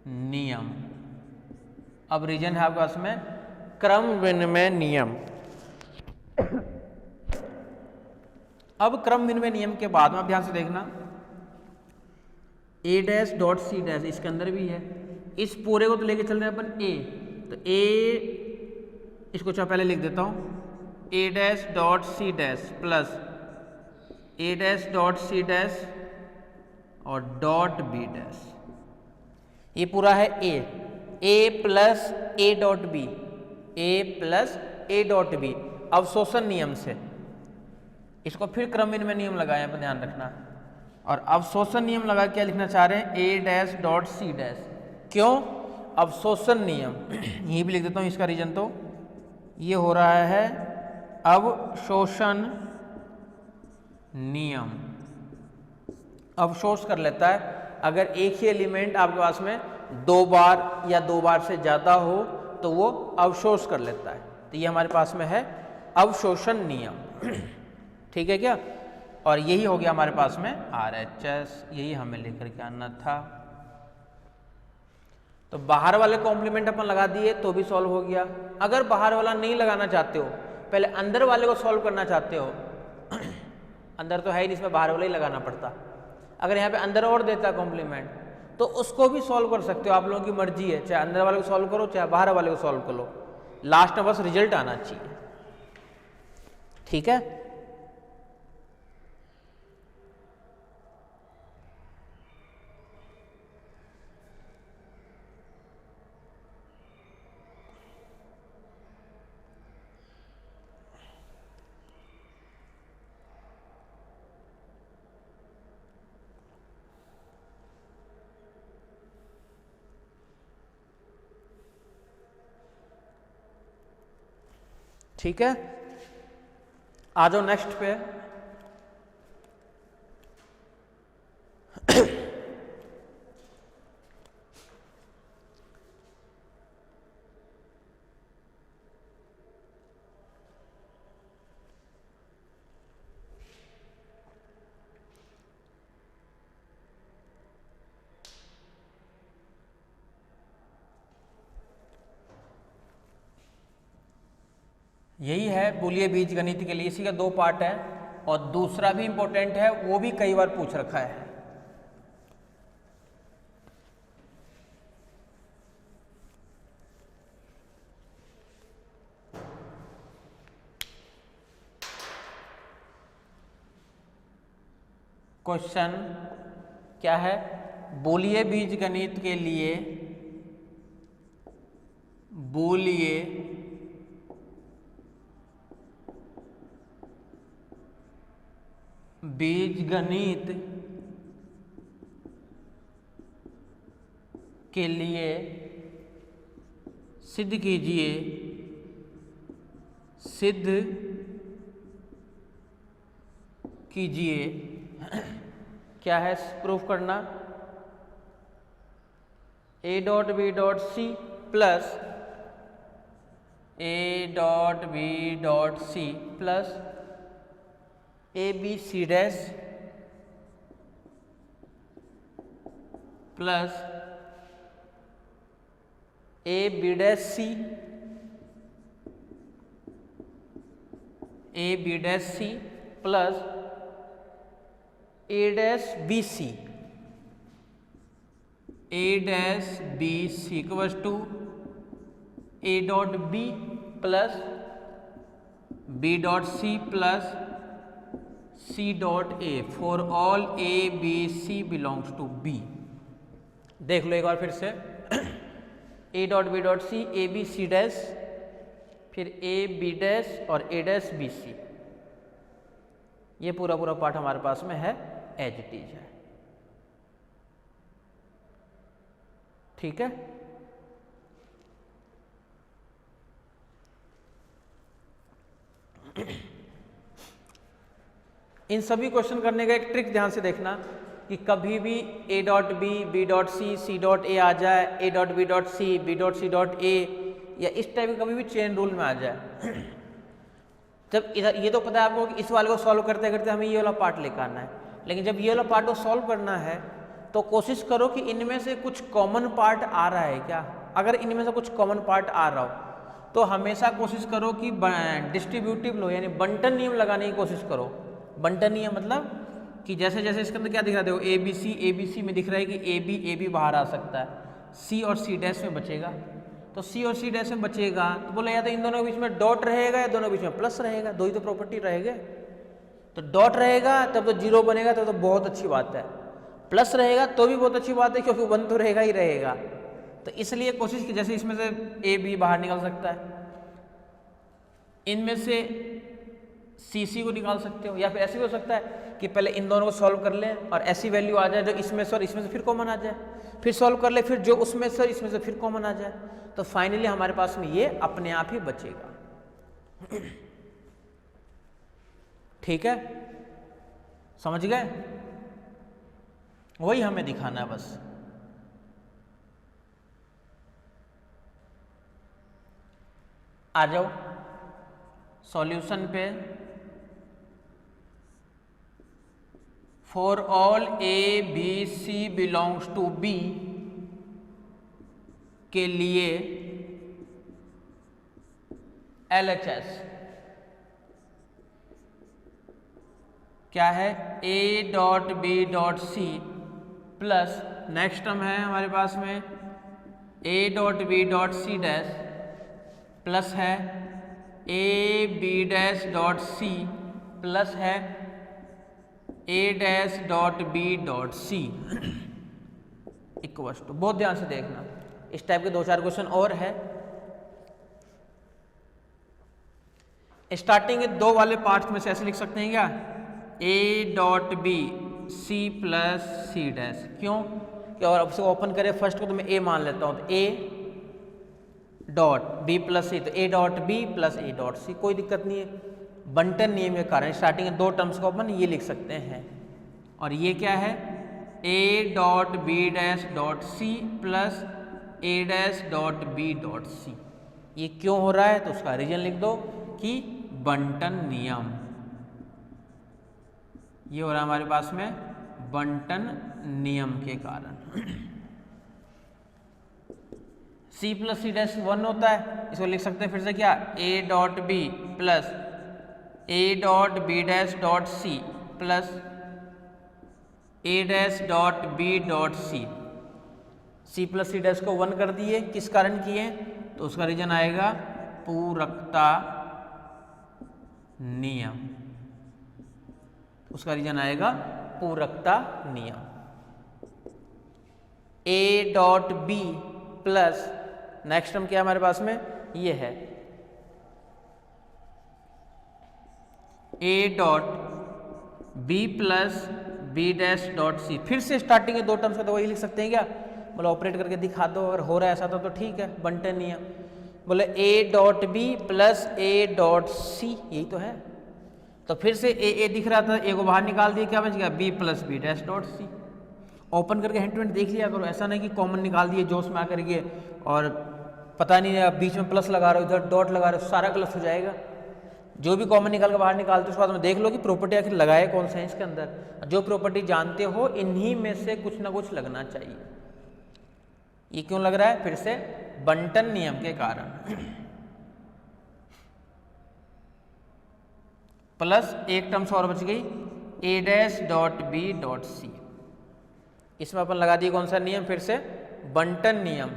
नियम। अब रीजन है आपके पास में क्रम विनिमय नियम। अब क्रम विनिमय नियम के बाद में ध्यान से देखना, ए डैश डॉट सी डैश इसके अंदर भी है, इस पूरे को तो लेके चल रहे हैं अपन ए, तो ए इसको चाहे पहले लिख देता हूं, A dash dot C dash plus A dash dot C dash और डॉट बी डैश। ये पूरा है A plus A dot B, A plus A dot B अवशोषण नियम से। इसको फिर क्रम विनिमय नियम लगाए हैं, ध्यान रखना। और अवशोषण नियम लगा क्या लिखना चाह रहे हैं, ए डैश डॉट सी डैश क्यों? अवशोषण नियम, यही भी लिख देता हूँ इसका रीजन। तो ये हो रहा है अवशोषण नियम, अवशोष कर लेता है। अगर एक ही एलिमेंट आपके पास में 2 बार या 2 बार से ज़्यादा हो तो वो अवशोष कर लेता है। तो ये हमारे पास में है अवशोषण नियम। ठीक है क्या? और यही हो गया हमारे पास में RHS, यही हमें लेकर के आना था। तो बाहर वाले कॉम्प्लीमेंट अपन लगा दिए तो भी सॉल्व हो गया। अगर बाहर वाला नहीं लगाना चाहते हो, पहले अंदर वाले को सॉल्व करना चाहते हो, अंदर तो है ही नहीं, इसमें बाहर वाला ही लगाना पड़ता। अगर यहाँ पे अंदर और देता कॉम्प्लीमेंट तो उसको भी सॉल्व कर सकते हो, आप लोगों की मर्जी है, चाहे अंदर वाले को सॉल्व करो चाहे बाहर वाले को सॉल्व करो, लास्ट में बस रिजल्ट आना चाहिए। ठीक है? ठीक है, आ जाओ नेक्स्ट पे। यही है बूलियन बीजगणित के लिए, इसी का 2 पार्ट है और दूसरा भी इंपॉर्टेंट है, वो भी कई बार पूछ रखा है। क्वेश्चन क्या है? बूलियन बीजगणित के लिए बूलियन बीजगणित के लिए सिद्ध कीजिए, सिद्ध कीजिए क्या है प्रूफ करना? A dot B dot C plus A dot B dot C plus A B C dash plus A B dash C, A B dash C plus A dash B C, A dash B C equals to A dot B plus B dot C plus C dot A for all A B C belongs to B। देख लो एक बार फिर से, A dot B dot C, A B C dash, फिर A B dash और A dash B C। ये पूरा पूरा पार्ट हमारे पास में है, एज इट इज है। ठीक है? इन सभी क्वेश्चन करने का एक ट्रिक ध्यान से देखना कि कभी भी A dot B, B dot C, C dot A आ जाए, A dot B dot C, B dot C dot A, या इस टाइप का कभी भी चेन रूल में आ जाए। जब इधर ये तो पता है आपको कि इस वाले को सॉल्व करते करते हमें ये वाला पार्ट लेकर आना है, लेकिन जब ये वाला पार्ट को सॉल्व करना है तो कोशिश करो कि इनमें से कुछ कॉमन पार्ट आ रहा है क्या। अगर इनमें से कुछ कॉमन पार्ट आ रहा हो तो हमेशा कोशिश करो कि डिस्ट्रीब्यूटिव लो यानी बंटन नियम लगाने की कोशिश करो। बंटन नियम मतलब कि जैसे जैसे इसके अंदर क्या दिख रहा है, देखो ए बी सी में दिख रहा है कि ए बी बाहर आ सकता है, सी और सी डैश में बचेगा, तो सी और सी डैश में बचेगा तो बोले या तो इन दोनों के बीच में डॉट रहेगा या दोनों के बीच में प्लस रहेगा, दो ही तो प्रॉपर्टी रहेगा। तो डॉट रहेगा तब तो जीरो बनेगा, तब तो बहुत अच्छी बात है, प्लस रहेगा तो भी बहुत अच्छी बात है क्योंकि वन तो रहेगा ही रहेगा। तो इसलिए कोशिश की जैसे इसमें से ए बी बाहर निकल सकता है, इनमें से सी को निकाल सकते हो, या फिर ऐसे भी हो सकता है कि पहले इन दोनों को सॉल्व कर लें और ऐसी वैल्यू आ जाए जो इसमें से और इसमें से फिर कॉमन आ जाए, फिर सॉल्व कर ले, फिर जो उसमें से और इसमें से फिर कॉमन आ जाए, तो फाइनली हमारे पास में ये अपने आप ही बचेगा। ठीक है, समझ गए? वही हमें दिखाना है बस। आ जाओ सॉल्यूशन पे। For all A B C belongs to B के लिए LHS क्या है? A dot B dot C plus next term है हमारे पास में A dot B dot C dash plus है A B dash dot C plus है A dash dot B dot C equals to. बहुत ध्यान से देखना, इस टाइप के 2-4 क्वेश्चन और है। स्टार्टिंग के 2 वाले पार्ट में से ऐसे लिख सकते हैं क्या? A dot B C plus C dash. क्यों? कि और अब से ओपन करें फर्स्ट को तो मैं A मान लेता हूं, तो A dot B plus C, तो A dot B plus A dot C, कोई दिक्कत नहीं है। बंटन नियम के कारण स्टार्टिंग के 2 टर्म्स को अपन ये लिख सकते हैं। और ये क्या है? A dot B dash dot C plus A dash dot B dot C। ये क्यों हो रहा है? तो उसका रीजन लिख दो कि बंटन नियम। ये हो रहा है हमारे पास में बंटन नियम के कारण। C प्लस C डैश 1 होता है, इसको लिख सकते हैं फिर से क्या? A dot B plus A dot B dash dot C plus A dash dot B dot C। C plus C dash को 1 कर दिए, किस कारण किए? तो उसका रीजन आएगा पूरकता नियम। उसका रीजन आएगा पूरकता नियम। A dot B plus next term क्या हमारे पास में? ये है A dot B plus B dash dot C। फिर से स्टार्टिंग के 2 टर्म्स का तो वही लिख सकते हैं क्या? बोले ऑपरेट करके दिखा दो, अगर हो रहा है ऐसा तो ठीक है, बंटन नियम। बोले A dot B plus A dot C, यही तो है। तो फिर से A दिख रहा था, A को बाहर निकाल दिया, क्या बच गया? B plus B dash dot C। Open करके हिंट विंट देख लिया करो, ऐसा नहीं कि कॉमन निकाल दिए जोश में आकर के और पता नहीं बीच में प्लस लगा रहे हो, इधर डॉट लगा रहे हो, सारा गलत हो जाएगा। जो भी कॉमन निकाल कर बाहर निकालते हो उसके बाद में देख लो कि प्रॉपर्टी आखिर लगाए कौन सा है इसके अंदर। जो प्रॉपर्टी जानते हो इन्हीं में से कुछ ना कुछ लगना चाहिए। ये क्यों लग रहा है? फिर से बंटन नियम के कारण। प्लस एक टर्म्स और बच गई, A dash dot B dot C। इसमें अपन लगा दिए कौन सा नियम? फिर से बंटन नियम।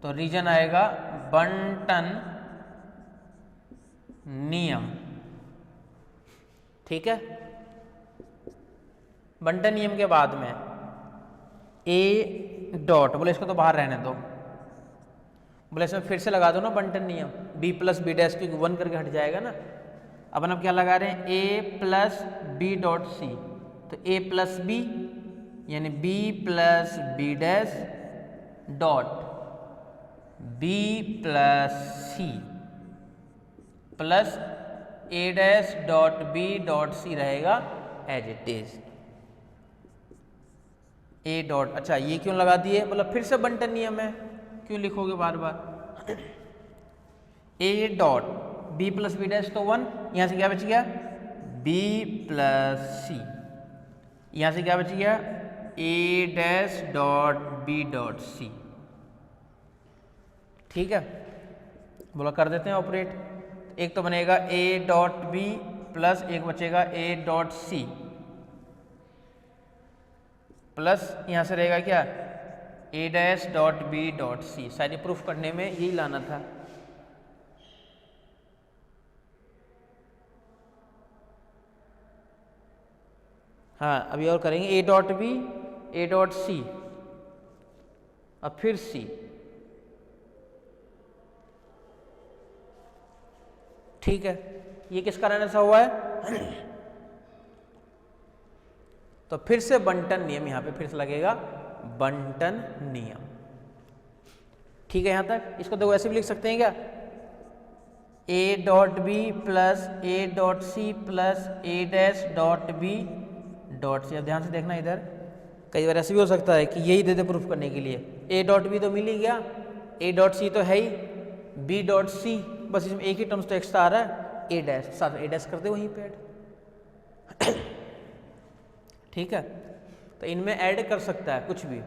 तो रीजन आएगा बंटन नियम। ठीक है, बंटन नियम के बाद में A डॉट, बोले इसको तो बाहर रहने दो, बोले इसमें फिर से लगा दो ना बंटन नियम, B प्लस B डैश, क्योंकि 1 करके हट जाएगा ना। अपन अब क्या लगा रहे हैं? A plus B dot C। तो A प्लस B यानी B plus B dash dot B plus C plus A dash dot B dot C रहेगा as it is. A dot, अच्छा ये क्यों लगा दिए? मतलब फिर से बंटन नियम है, क्यों लिखोगे बार बार? A dot B plus B dash तो 1, यहां से क्या बच गया? B plus C। यहां से क्या बच गया? A dash dot B dot C। ठीक है, बोला कर देते हैं ऑपरेट। एक तो बनेगा A डॉट B प्लस एक बचेगा A डॉट C प्लस यहां से रहेगा क्या? A dash dot B dot C। शायद प्रूफ करने में यही लाना था। हाँ, अभी और करेंगे A dot B, A dot C और फिर C। ठीक है, ये किस कारण ऐसा हुआ है? तो फिर से बंटन नियम यहां पे फिर से लगेगा, बंटन नियम। ठीक है, यहां तक इसको देखो ऐसे भी लिख सकते हैं क्या, A dot B plus A dot C plus A dash dot B dot C. अब ध्यान से देखना, इधर कई बार ऐसे भी हो सकता है कि यही दे दे प्रूफ करने के लिए, ए डॉट बी तो मिल ही गया, ए डॉट सी तो है ही, बी डॉट सी, बस इसमें एक ही टर्म्स तो एक्स्ट्रा आ रहा है, ए डैश, साथ ए डैश कर दे वहीं पे ऐड। ठीक है, तो इनमें ऐड कर सकता है कुछ भी।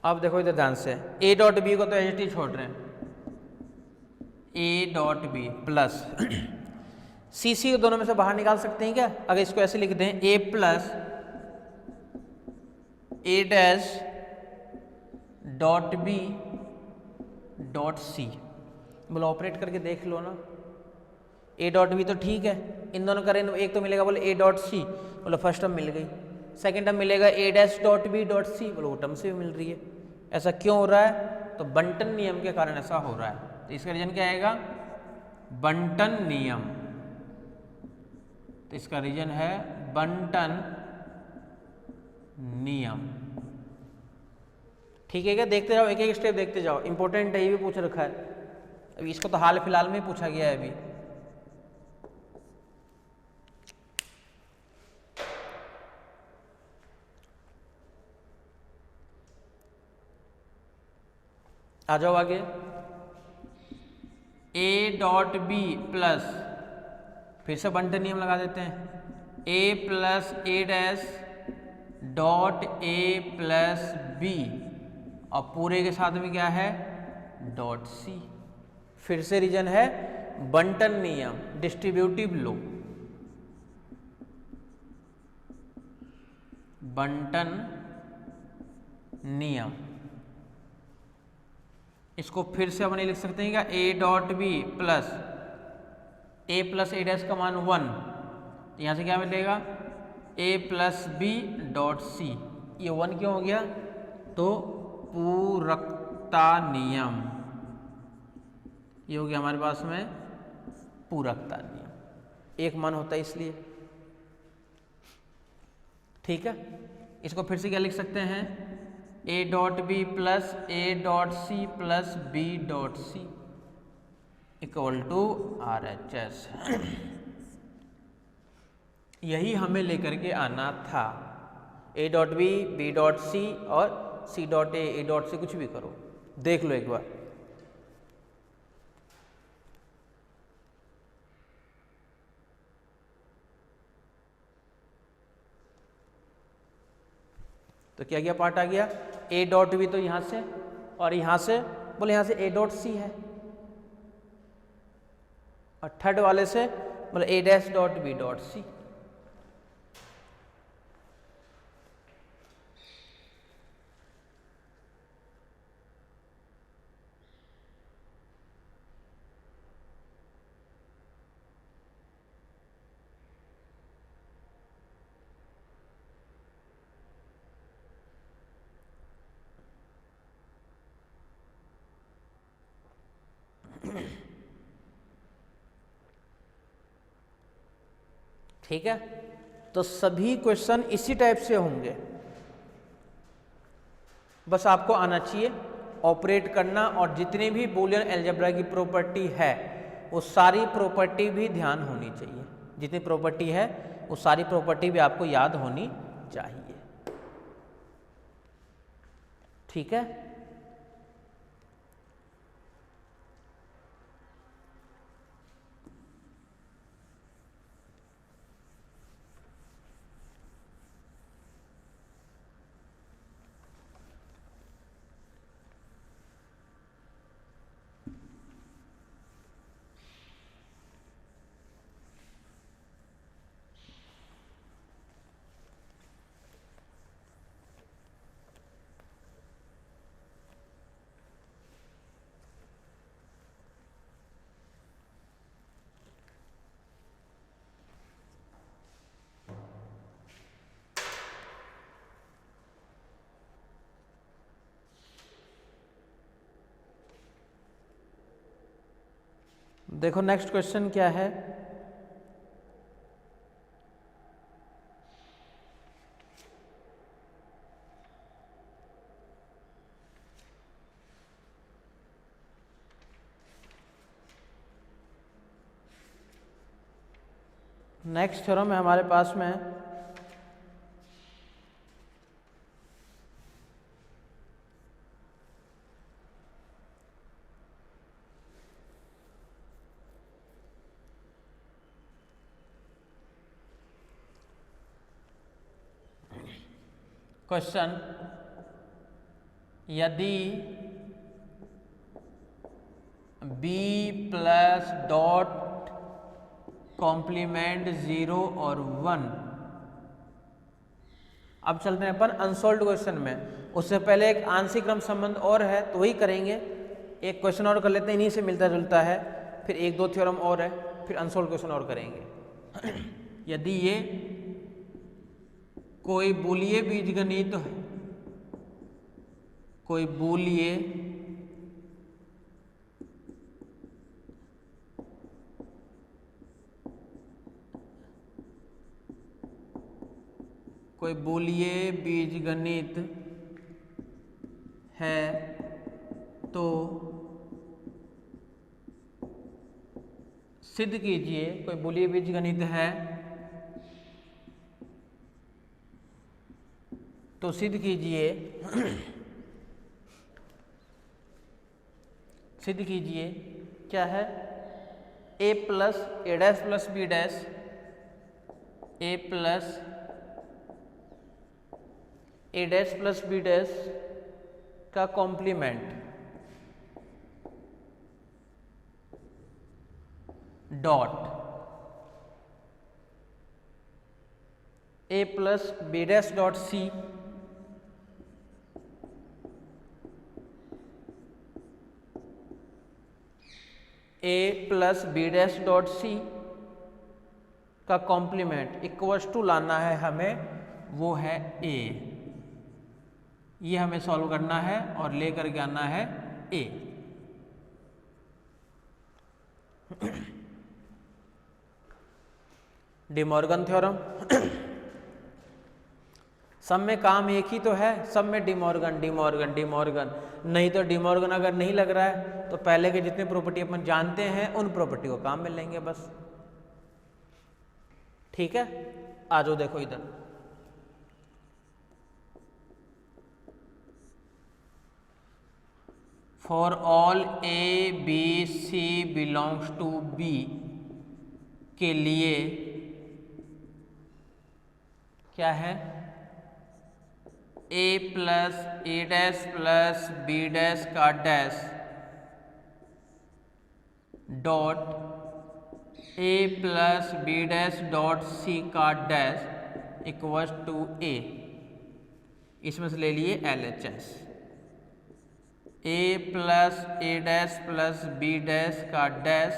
अब देखो इधर ध्यान से, ए डॉट बी को तो एच टी छोड़ रहे हैं, A dot B plus C सी को दोनों में से बाहर निकाल सकते हैं क्या? अगर इसको ऐसे लिख दें, A plus A dash dot B dot C, बोलो ऑपरेट करके देख लो ना, ए डॉट बी तो ठीक है, इन दोनों करें एक तो मिलेगा, बोले ए डॉट सी, बोलो फर्स्ट टर्म मिल गई, सेकेंड टर्म मिलेगा A dash dot B dot C, बोलो वो टर्म से भी मिल रही है। ऐसा क्यों हो रहा है? तो बंटन नियम के कारण ऐसा हो रहा है। तो इसका रीजन क्या आएगा? बंटन नियम। तो इसका रीजन है बंटन नियम। ठीक है क्या? देखते जाओ, एक एक स्टेप देखते जाओ, इंपॉर्टेंट है, ये भी पूछ रखा है अभी, इसको तो हाल फिलहाल में पूछा गया है अभी। आ जाओ आगे, ए डॉट बी प्लस, फिर से बंटन नियम लगा देते हैं, A plus A dash dot A plus B, और पूरे के साथ में क्या है? Dot C. फिर से रीजन है बंटन नियम, डिस्ट्रीब्यूटिव लो, बंटन नियम। इसको फिर से अपन लिख सकते हैं क्या? A dot B plus A dash का मान 1, तो यहाँ से क्या मिलेगा? A plus B dot C. ये 1 क्यों हो गया? तो पूरकता नियम, ये हो गया हमारे पास में पूरकता नियम, एक मान होता है इसलिए। ठीक है, इसको फिर से क्या लिख सकते हैं? A dot B plus A dot C plus B dot C equal to R H S. यही हमें लेकर के आना था, A dot B dot C और सी डॉट ए डॉट सी, कुछ भी करो, देख लो एक बार। तो क्या क्या पार्ट आ गया? ए डॉट बी तो यहां से, और यहां से बोले यहां से ए डॉट सी है, और थर्ड वाले से बोले A dash dot B dot C. ठीक है, तो सभी क्वेश्चन इसी टाइप से होंगे, बस आपको आना चाहिए ऑपरेट करना, और जितनी भी बूलियन अलजेब्रा की प्रॉपर्टी है वो सारी प्रॉपर्टी भी ध्यान होनी चाहिए, जितनी प्रॉपर्टी है वो सारी प्रॉपर्टी भी आपको याद होनी चाहिए। ठीक है, देखो नेक्स्ट क्वेश्चन क्या है। नेक्स्ट थ्योरम है हमारे पास में क्वेश्चन, यदि b प्लस डॉट कॉम्प्लीमेंट 0 और 1। अब चलते हैं अपन अनसॉल्व्ड क्वेश्चन में। उससे पहले एक आंशिक क्रम संबंध और है तो वही करेंगे। एक क्वेश्चन और कर लेते हैं, इन्हीं से मिलता जुलता है, फिर एक दो थ्योरम और है, फिर अनसॉल्व्ड क्वेश्चन और करेंगे। यदि ये कोई बूलिये बीजगणित है, कोई बूलिये बीजगणित है तो सिद्ध कीजिए, कोई बूलिये बीजगणित है तो सिद्ध कीजिए क्या है, a plus A dash plus B dash, a plus A dash plus B dash का complement dot a plus B dash dot C a plus B dash dot C का कॉम्प्लीमेंट इक्वल्स टू लाना है हमें, वो है a। ये हमें solve करना है और लेकर के आना है a। De Morgan theorem. सब में काम एक ही तो है, सब में डिमॉर्गन डिमॉर्गन डिमॉर्गन। नहीं तो डिमॉर्गन अगर नहीं लग रहा है तो पहले के जितने प्रॉपर्टी अपन जानते हैं उन प्रॉपर्टी को काम में लेंगे बस। ठीक है, आ जाओ देखो इधर। For all A B C belongs to B के लिए क्या है, a plus A dash plus B dash का dash dot a plus B dash dot C का डैश इक्वल्स टू a। इसमें से ले लिए LHS। a plus A dash plus B dash का dash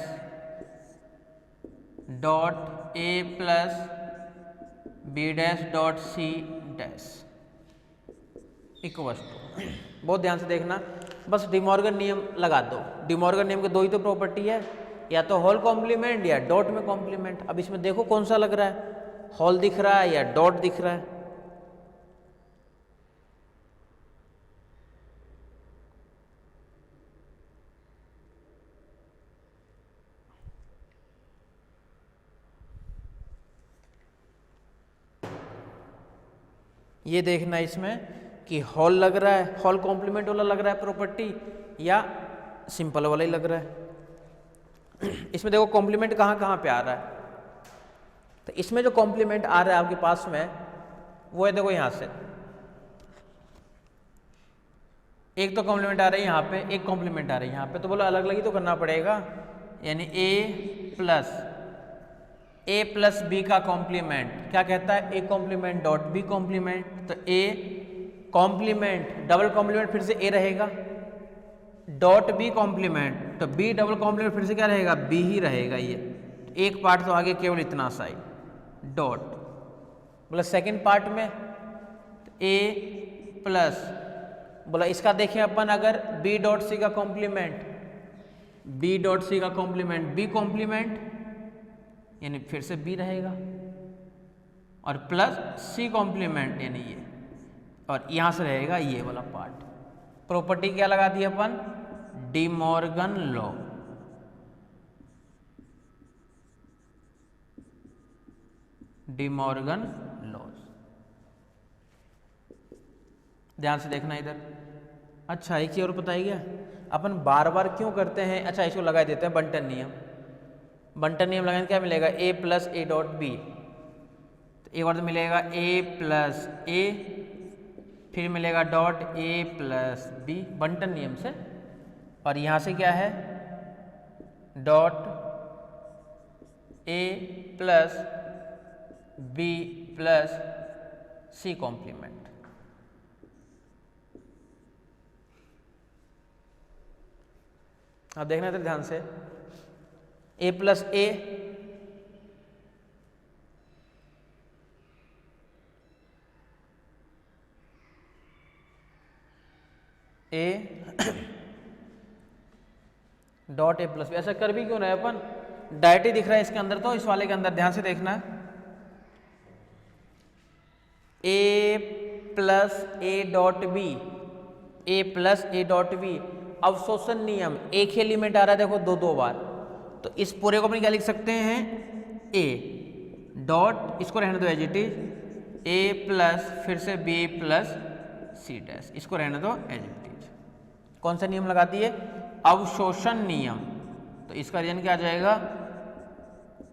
dot a plus B dash dot C dash equals to. बहुत ध्यान से देखना, बस डिमॉर्गन नियम लगा दो। डिमॉर्गन नियम के दो ही तो प्रॉपर्टी है, या तो होल कॉम्प्लीमेंट या डॉट में कॉम्प्लीमेंट। अब इसमें देखो कौन सा लग रहा है, होल दिख रहा है या डॉट दिख रहा है। ये देखना इसमें कि हॉल लग रहा है, हॉल कॉम्प्लीमेंट वाला लग रहा है प्रॉपर्टी, या सिंपल वाला ही लग रहा है। इसमें देखो कॉम्प्लीमेंट कहाँ कहाँ पे आ रहा है। तो इसमें जो कॉम्प्लीमेंट आ रहा है आपके पास में वो है, देखो यहाँ से एक तो कॉम्प्लीमेंट आ रहा है यहाँ पे, एक कॉम्प्लीमेंट आ रहा है यहाँ पे, तो बोलो अलग अलग ही तो करना पड़ेगा। यानी ए प्लस बी का कॉम्प्लीमेंट क्या कहता है, A complement dot B complement. तो ए कॉम्प्लीमेंट डबल कॉम्प्लीमेंट फिर से ए रहेगा, डॉट बी कॉम्प्लीमेंट तो बी डबल कॉम्प्लीमेंट फिर से क्या रहेगा, बी ही रहेगा। ये एक पार्ट तो आगे केवल इतना सा ही डॉट, बोला सेकेंड पार्ट में ए प्लस, बोला इसका देखें अपन अगर बी डॉट सी का कॉम्प्लीमेंट, बी डॉट सी का कॉम्प्लीमेंट बी कॉम्प्लीमेंट, यानी फिर से बी रहेगा, और प्लस सी कॉम्प्लीमेंट यानी ये, और यहां से रहेगा ये वाला पार्ट। प्रॉपर्टी क्या लगा दी अपन, De Morgan law. De Morgan laws, ध्यान से देखना इधर। अच्छा एक चीज और बताई गया, अपन बार बार क्यों करते हैं, अच्छा इसको लगा देते हैं बंटन नियम। बंटन नियम लगाने क्या मिलेगा, A plus A dot B, तो एक बार तो मिलेगा ए प्लस ए, फिर मिलेगा डॉट ए प्लस बी बंटन नियम से, और यहां से क्या है dot A plus B plus C complement. अब देखना तो ध्यान से, A plus A dot A plus B, ऐसा कर भी क्यों रहे अपन, डायरेक्ट ही दिख रहा है इसके अंदर, तो इस वाले के अंदर ध्यान से देखना, A plus A dot B, A plus A dot B, अवशोषण नियम, एक ही एलिमेंट आ रहा है देखो दो बार, तो इस पूरे को अपन क्या लिख सकते हैं, ए डॉट, इसको रहने दो as it is, A plus फिर से बी प्लस सी डैश, इसको रहने दो एज इट इज। कौन सा नियम लगा दिए, अवशोषण नियम, तो इसका रीजन क्या आ जाएगा,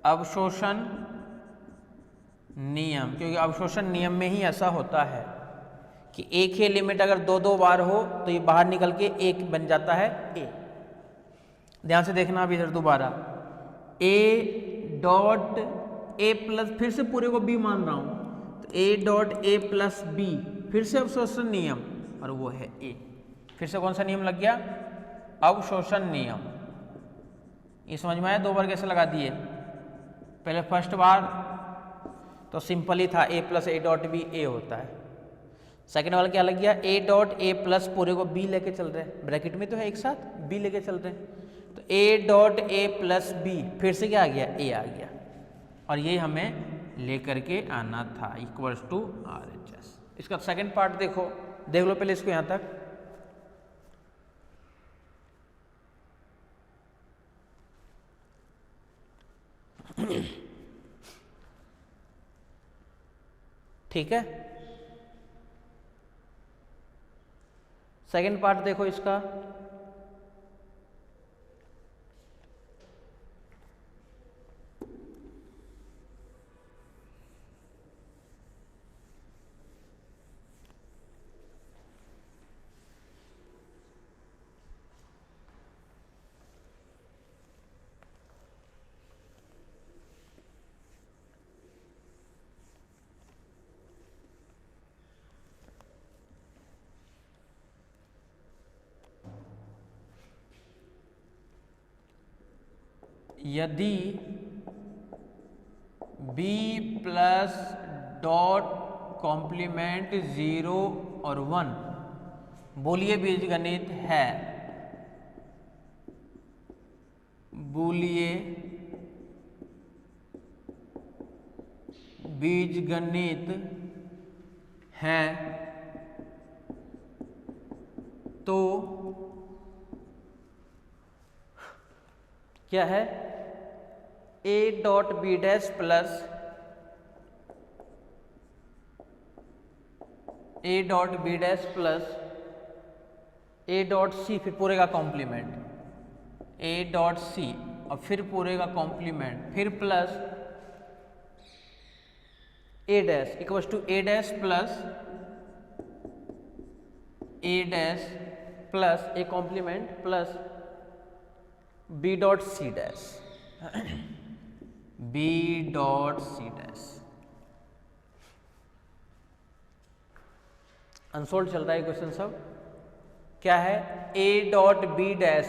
अवशोषण नियम, क्योंकि अवशोषण नियम में ही ऐसा होता है कि एक ही एलिमेंट अगर दो बार हो तो ये बाहर निकल के एक बन जाता है ए। ध्यान से देखना अभी इधर दोबारा, ए डॉट ए प्लस, फिर से पूरे को बी मान रहा हूं, तो A dot A plus B, फिर से अवशोषण नियम, और वो है ए। फिर से कौन सा नियम लग गया, अवशोषण नियम। ये समझ में आया, दो बार कैसे लगा दिए, पहले फर्स्ट बार तो सिंपल ही था, ए प्लस ए डॉट बी ए होता है, सेकेंड वाला क्या लग गया, ए डॉट ए प्लस पूरे को बी लेके चल रहे हैं, ब्रैकेट में तो है एक साथ, बी लेके चल रहे हैं, तो A dot A plus B, फिर से क्या आ गया, ए आ गया, और ये हमें लेकर के आना था, equals to R H S. इसका सेकेंड पार्ट देखो, देख लो पहले इसको यहां तक, ठीक है। सेकंड पार्ट देखो इसका, यदि b प्लस डॉट कॉम्प्लीमेंट 0 और 1 बूलिये बीजगणित है, बूलिये बीजगणित है, तो क्या है, A dot B dash plus A dot B dash plus A dot C, फिर पूरे का कॉम्प्लीमेंट, ए डॉट सी और फिर पूरे का कॉम्प्लीमेंट, फिर plus A dash equals to A dash plus A dash plus A complement plus B dot C dash, B dot C dash. Unsolve चल रहा है क्वेश्चन सब, क्या है, A dot B dash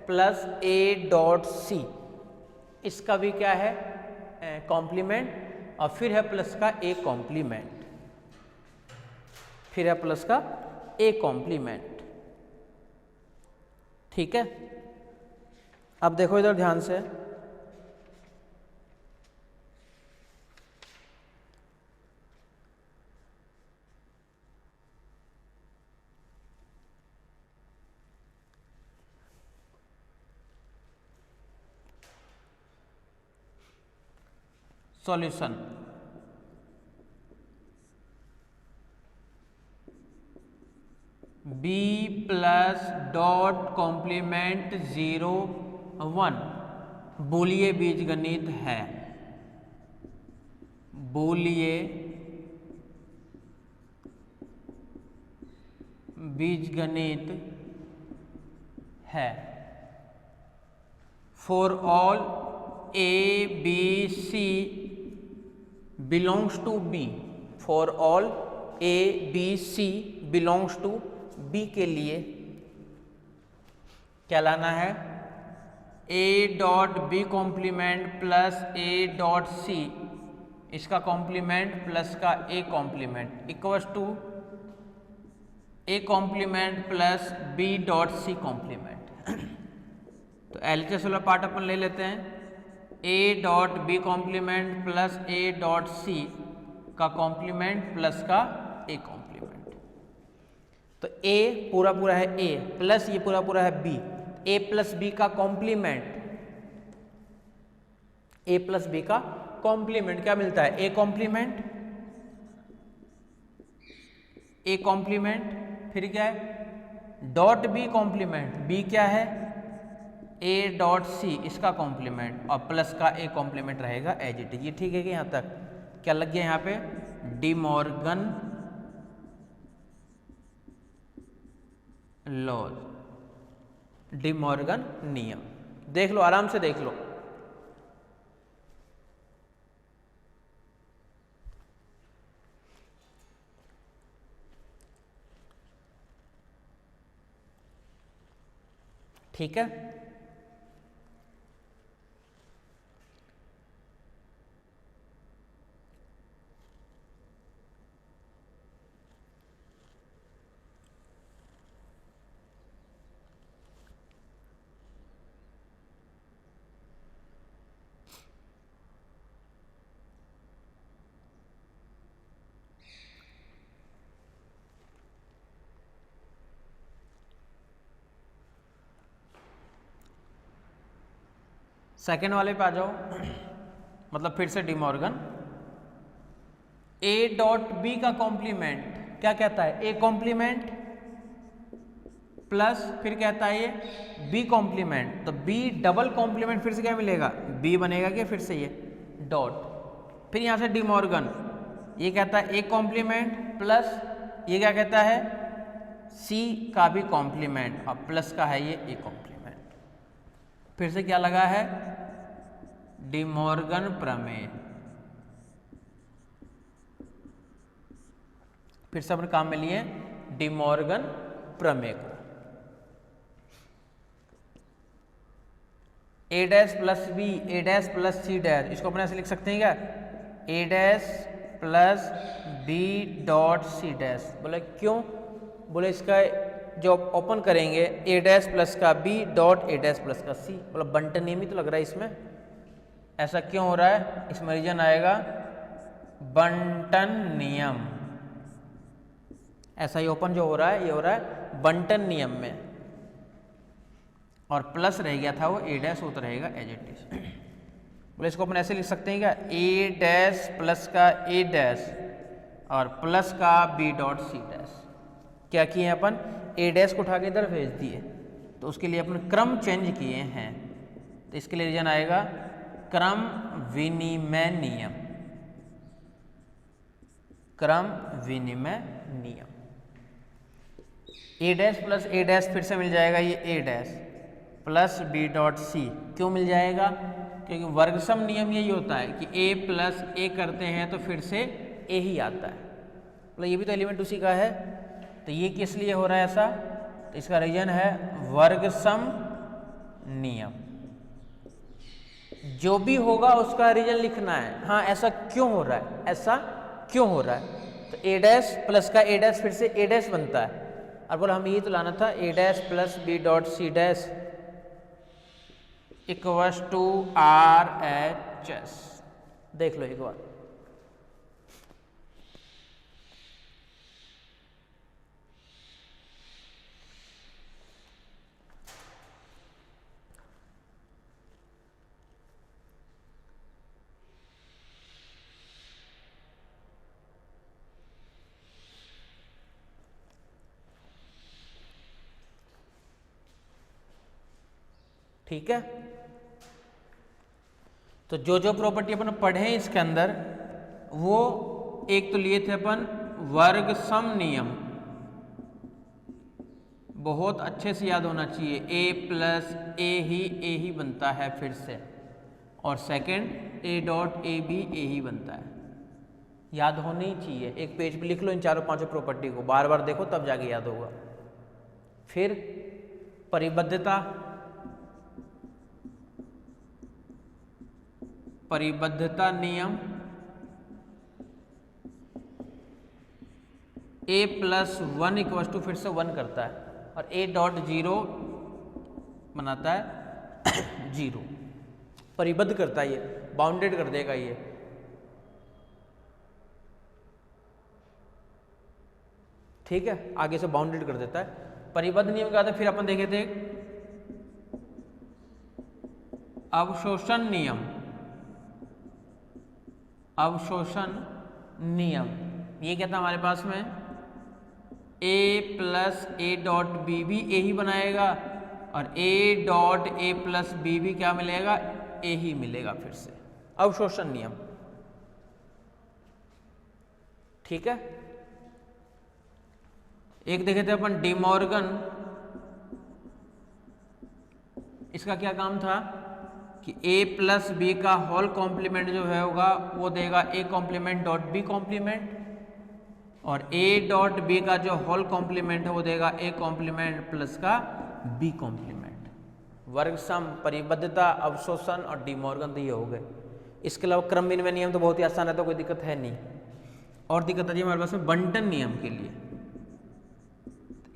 plus A dot C, इसका भी क्या है कॉम्प्लीमेंट, और फिर है प्लस का ए कॉम्प्लीमेंट, फिर है प्लस का ए कॉम्प्लीमेंट, ठीक है। अब देखो इधर ध्यान से, solution. b plus dot complement 0 1 बूलिये बीजगणित है, बूलिये बीजगणित है। For all a b c belongs to b, for all a b c belongs to b के लिए क्या लाना है, a dot B complement plus a dot C, इसका कॉम्प्लीमेंट प्लस का a complement equals to a complement plus b dot C complement. तो LHS वाला part अपन ले लेते हैं, a dot B complement plus a dot C का complement plus का a कॉम्प्लीमेंट। तो a पूरा पूरा है a प्लस ये पूरा पूरा है b, a प्लस बी का कॉम्प्लीमेंट, a प्लस बी का कॉम्प्लीमेंट क्या मिलता है, a कॉम्प्लीमेंट, a कॉम्प्लीमेंट, फिर क्या है डॉट बी कॉम्प्लीमेंट, b क्या है a डॉट सी इसका कॉम्प्लीमेंट और प्लस का a कॉम्प्लीमेंट रहेगा एज इट इज। ये ठीक है कि यहाँ तक क्या लग गया, यहाँ पे De Morgan laws, De Morgan नियम। देख लो आराम से देख लो, ठीक है। सेकेंड वाले पे आ जाओ, मतलब फिर से De Morgan, A dot B का कॉम्प्लीमेंट क्या कहता है, ए कॉम्प्लीमेंट प्लस फिर कहता है ये बी कॉम्प्लीमेंट, तो बी डबल कॉम्प्लीमेंट फिर से क्या मिलेगा, बी बनेगा क्या, फिर से ये डॉट, फिर यहाँ से डी मॉर्गन ये कहता है ए कॉम्प्लीमेंट प्लस ये क्या कहता है सी का भी कॉम्प्लीमेंट और प्लस का है ये ए कॉम्प्लीमेंट। फिर से क्या लगा है, डी मॉर्गन प्रमेय। फिर से अपने काम में लिए डी मॉर्गन प्रमेय को, A dash plus B A dash plus C dash, इसको अपने ऐसे लिख सकते हैं क्या, A dash plus B dot C dash. बोले क्यों, बोले इसका जो ओपन करेंगे ए डैश प्लस का B dot A dash plus का सी, मतलब बंटन नियम ही तो लग रहा है इसमें। ऐसा क्यों हो रहा है, इसमें रीजन आएगा बंटन नियम। ऐसा ही ओपन जो हो रहा है ये हो रहा है बंटन नियम में, और प्लस रह गया था वो ए डैश, वो तो रहेगा एज इट इज। बोले इसको अपन ऐसे लिख सकते हैं क्या, ए डैश प्लस का ए डैश और प्लस का बी डॉट सी डैश। क्या किए हैं अपन, ए डैश को उठा के इधर भेज दिए, तो उसके लिए अपन क्रम चेंज किए हैं, तो इसके लिए रीजन आएगा क्रम विनिमय नियम, क्रम विनिमय नियम। A dash plus A dash फिर से मिल जाएगा ये A dash plus B dot C, क्यों मिल जाएगा, क्योंकि वर्गसम नियम यही होता है कि ए प्लस ए करते हैं तो फिर से ए ही आता है, मतलब ये भी तो एलिमेंट उसी का है। तो ये किस लिए हो रहा है ऐसा, तो इसका रीजन है वर्गसम नियम। जो भी होगा उसका रीजन लिखना है, हाँ ऐसा क्यों हो रहा है, ऐसा क्यों हो रहा है, तो ए डैश प्लस का ए डैश फिर से ए डैश बनता है, और बोला हमें ये तो लाना था A dash plus B dot C dash, equals to RHS। देख लो एक बार, ठीक है। तो जो जो प्रॉपर्टी अपन पढ़े हैं इसके अंदर, वो एक तो लिए थे अपन वर्ग सम नियम, बहुत अच्छे से याद होना चाहिए, a प्लस ए ही बनता है फिर से, और सेकंड a डॉट ए भी ए ही बनता है, याद होनी ही चाहिए। एक पेज पे लिख लो इन चारों पांचों प्रॉपर्टी को, बार बार देखो तब जाके याद होगा। फिर परिबद्धता, परिबद्धता नियम, a plus one equal to फिर से वन करता है, और a डॉट जीरो बनाता है जीरो, परिबद्ध करता है, ये बाउंडेड कर देगा ये। ठीक है, आगे से बाउंडेड कर देता है। परिबद्ध नियम क्या था, फिर अपन देखे थे अवशोषण नियम, अवशोषण नियम, ये क्या था हमारे पास में, a plus A dot B भी ए ही बनाएगा, और a dot A plus B भी क्या मिलेगा, ए ही मिलेगा फिर से, अवशोषण नियम। ठीक है, एक देखे थे अपन डी मॉर्गन, इसका क्या काम था कि a प्लस बी का होल कॉम्प्लीमेंट जो है होगा वो देगा a complement dot B complement, और a डॉट बी का जो होल कॉम्प्लीमेंट है वो देगा a कॉम्प्लीमेंट प्लस का b कॉम्प्लीमेंट। वर्ग सम, परिबद्धता, अवशोषण और डी मॉर्गन तो ये हो गए। इसके अलावा क्रम विनिमय नियम तो बहुत ही आसान है, तो कोई दिक्कत है नहीं। और दिक्कत है हमारे पास में बंटन नियम के लिए,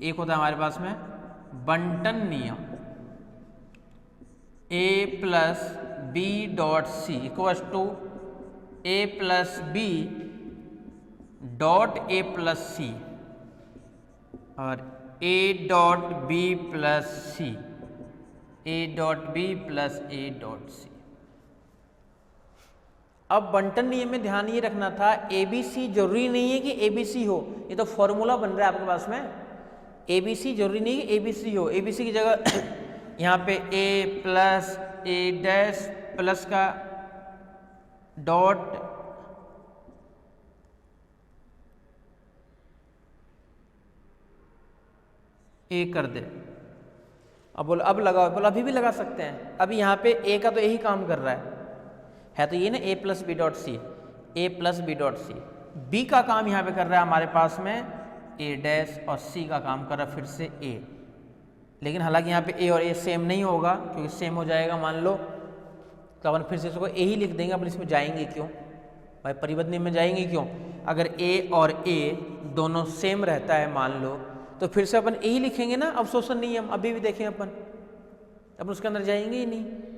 एक होता है हमारे पास में बंटन नियम, a plus B dot C equals to a plus B dot A plus C, और a dot B plus C, a dot B plus a dot C. अब बंटन नियम में ध्यान ये रखना था, ए बी सी जरूरी नहीं है कि ए बी सी हो, ये तो फॉर्मूला बन रहा है आपके पास में। ए बी सी जरूरी नहीं है ए बी सी हो, ए बी सी की जगह यहाँ पे a plus A dash plus का डॉट ए कर दे। अब बोलो अब लगाओ, बोलो अभी भी लगा सकते हैं। अभी यहाँ पे a का तो यही काम कर रहा है तो ये ना a plus B dot C, A plus B dot C. B का काम यहाँ पे कर रहा है हमारे पास में a डैश, और c का काम कर रहा है फिर से a। लेकिन हालांकि यहाँ पे a और a सेम नहीं होगा, क्योंकि सेम हो जाएगा मान लो तो अपन फिर से इसको a ही लिख देंगे। अपन इसमें जाएंगे क्यों भाई, परिबद्ध नियम में जाएंगे क्यों? अगर a और a दोनों सेम रहता है मान लो, तो फिर से अपन a ही लिखेंगे ना। अवशोषण नियम अभी भी देखें अपन उसके अंदर जाएंगे ही नहीं।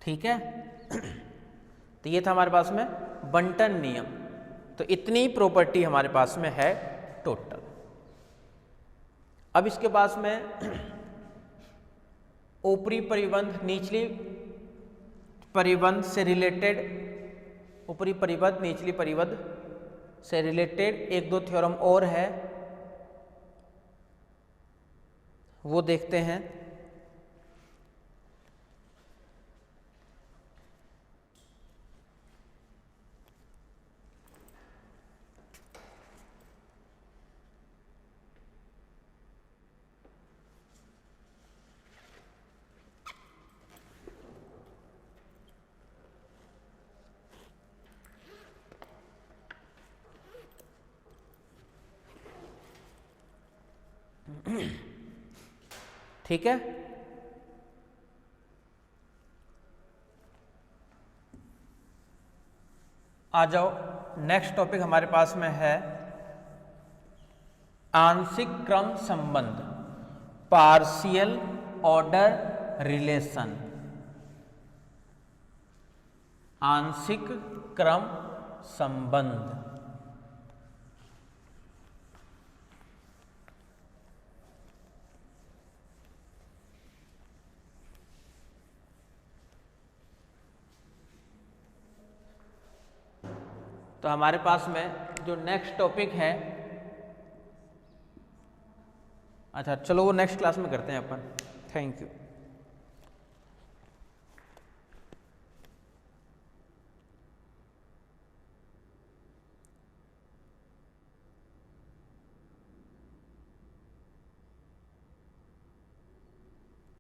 ठीक है, तो ये था हमारे पास में बंटन नियम। तो इतनी प्रॉपर्टी हमारे पास में है टोटल। अब इसके पास में ऊपरी परिबंध निचली परिबंध से रिलेटेड, ऊपरी परिबंध निचली परिबंध से रिलेटेड एक दो थ्योरम और है, वो देखते हैं। ठीक है, आ जाओ, नेक्स्ट टॉपिक हमारे पास में है आंशिक क्रम संबंध, पार्शियल ऑर्डर रिलेशन। आंशिक क्रम संबंध। तो हमारे पास में जो नेक्स्ट टॉपिक है, अच्छा चलो वो नेक्स्ट क्लास में करते हैं अपन। Thank you.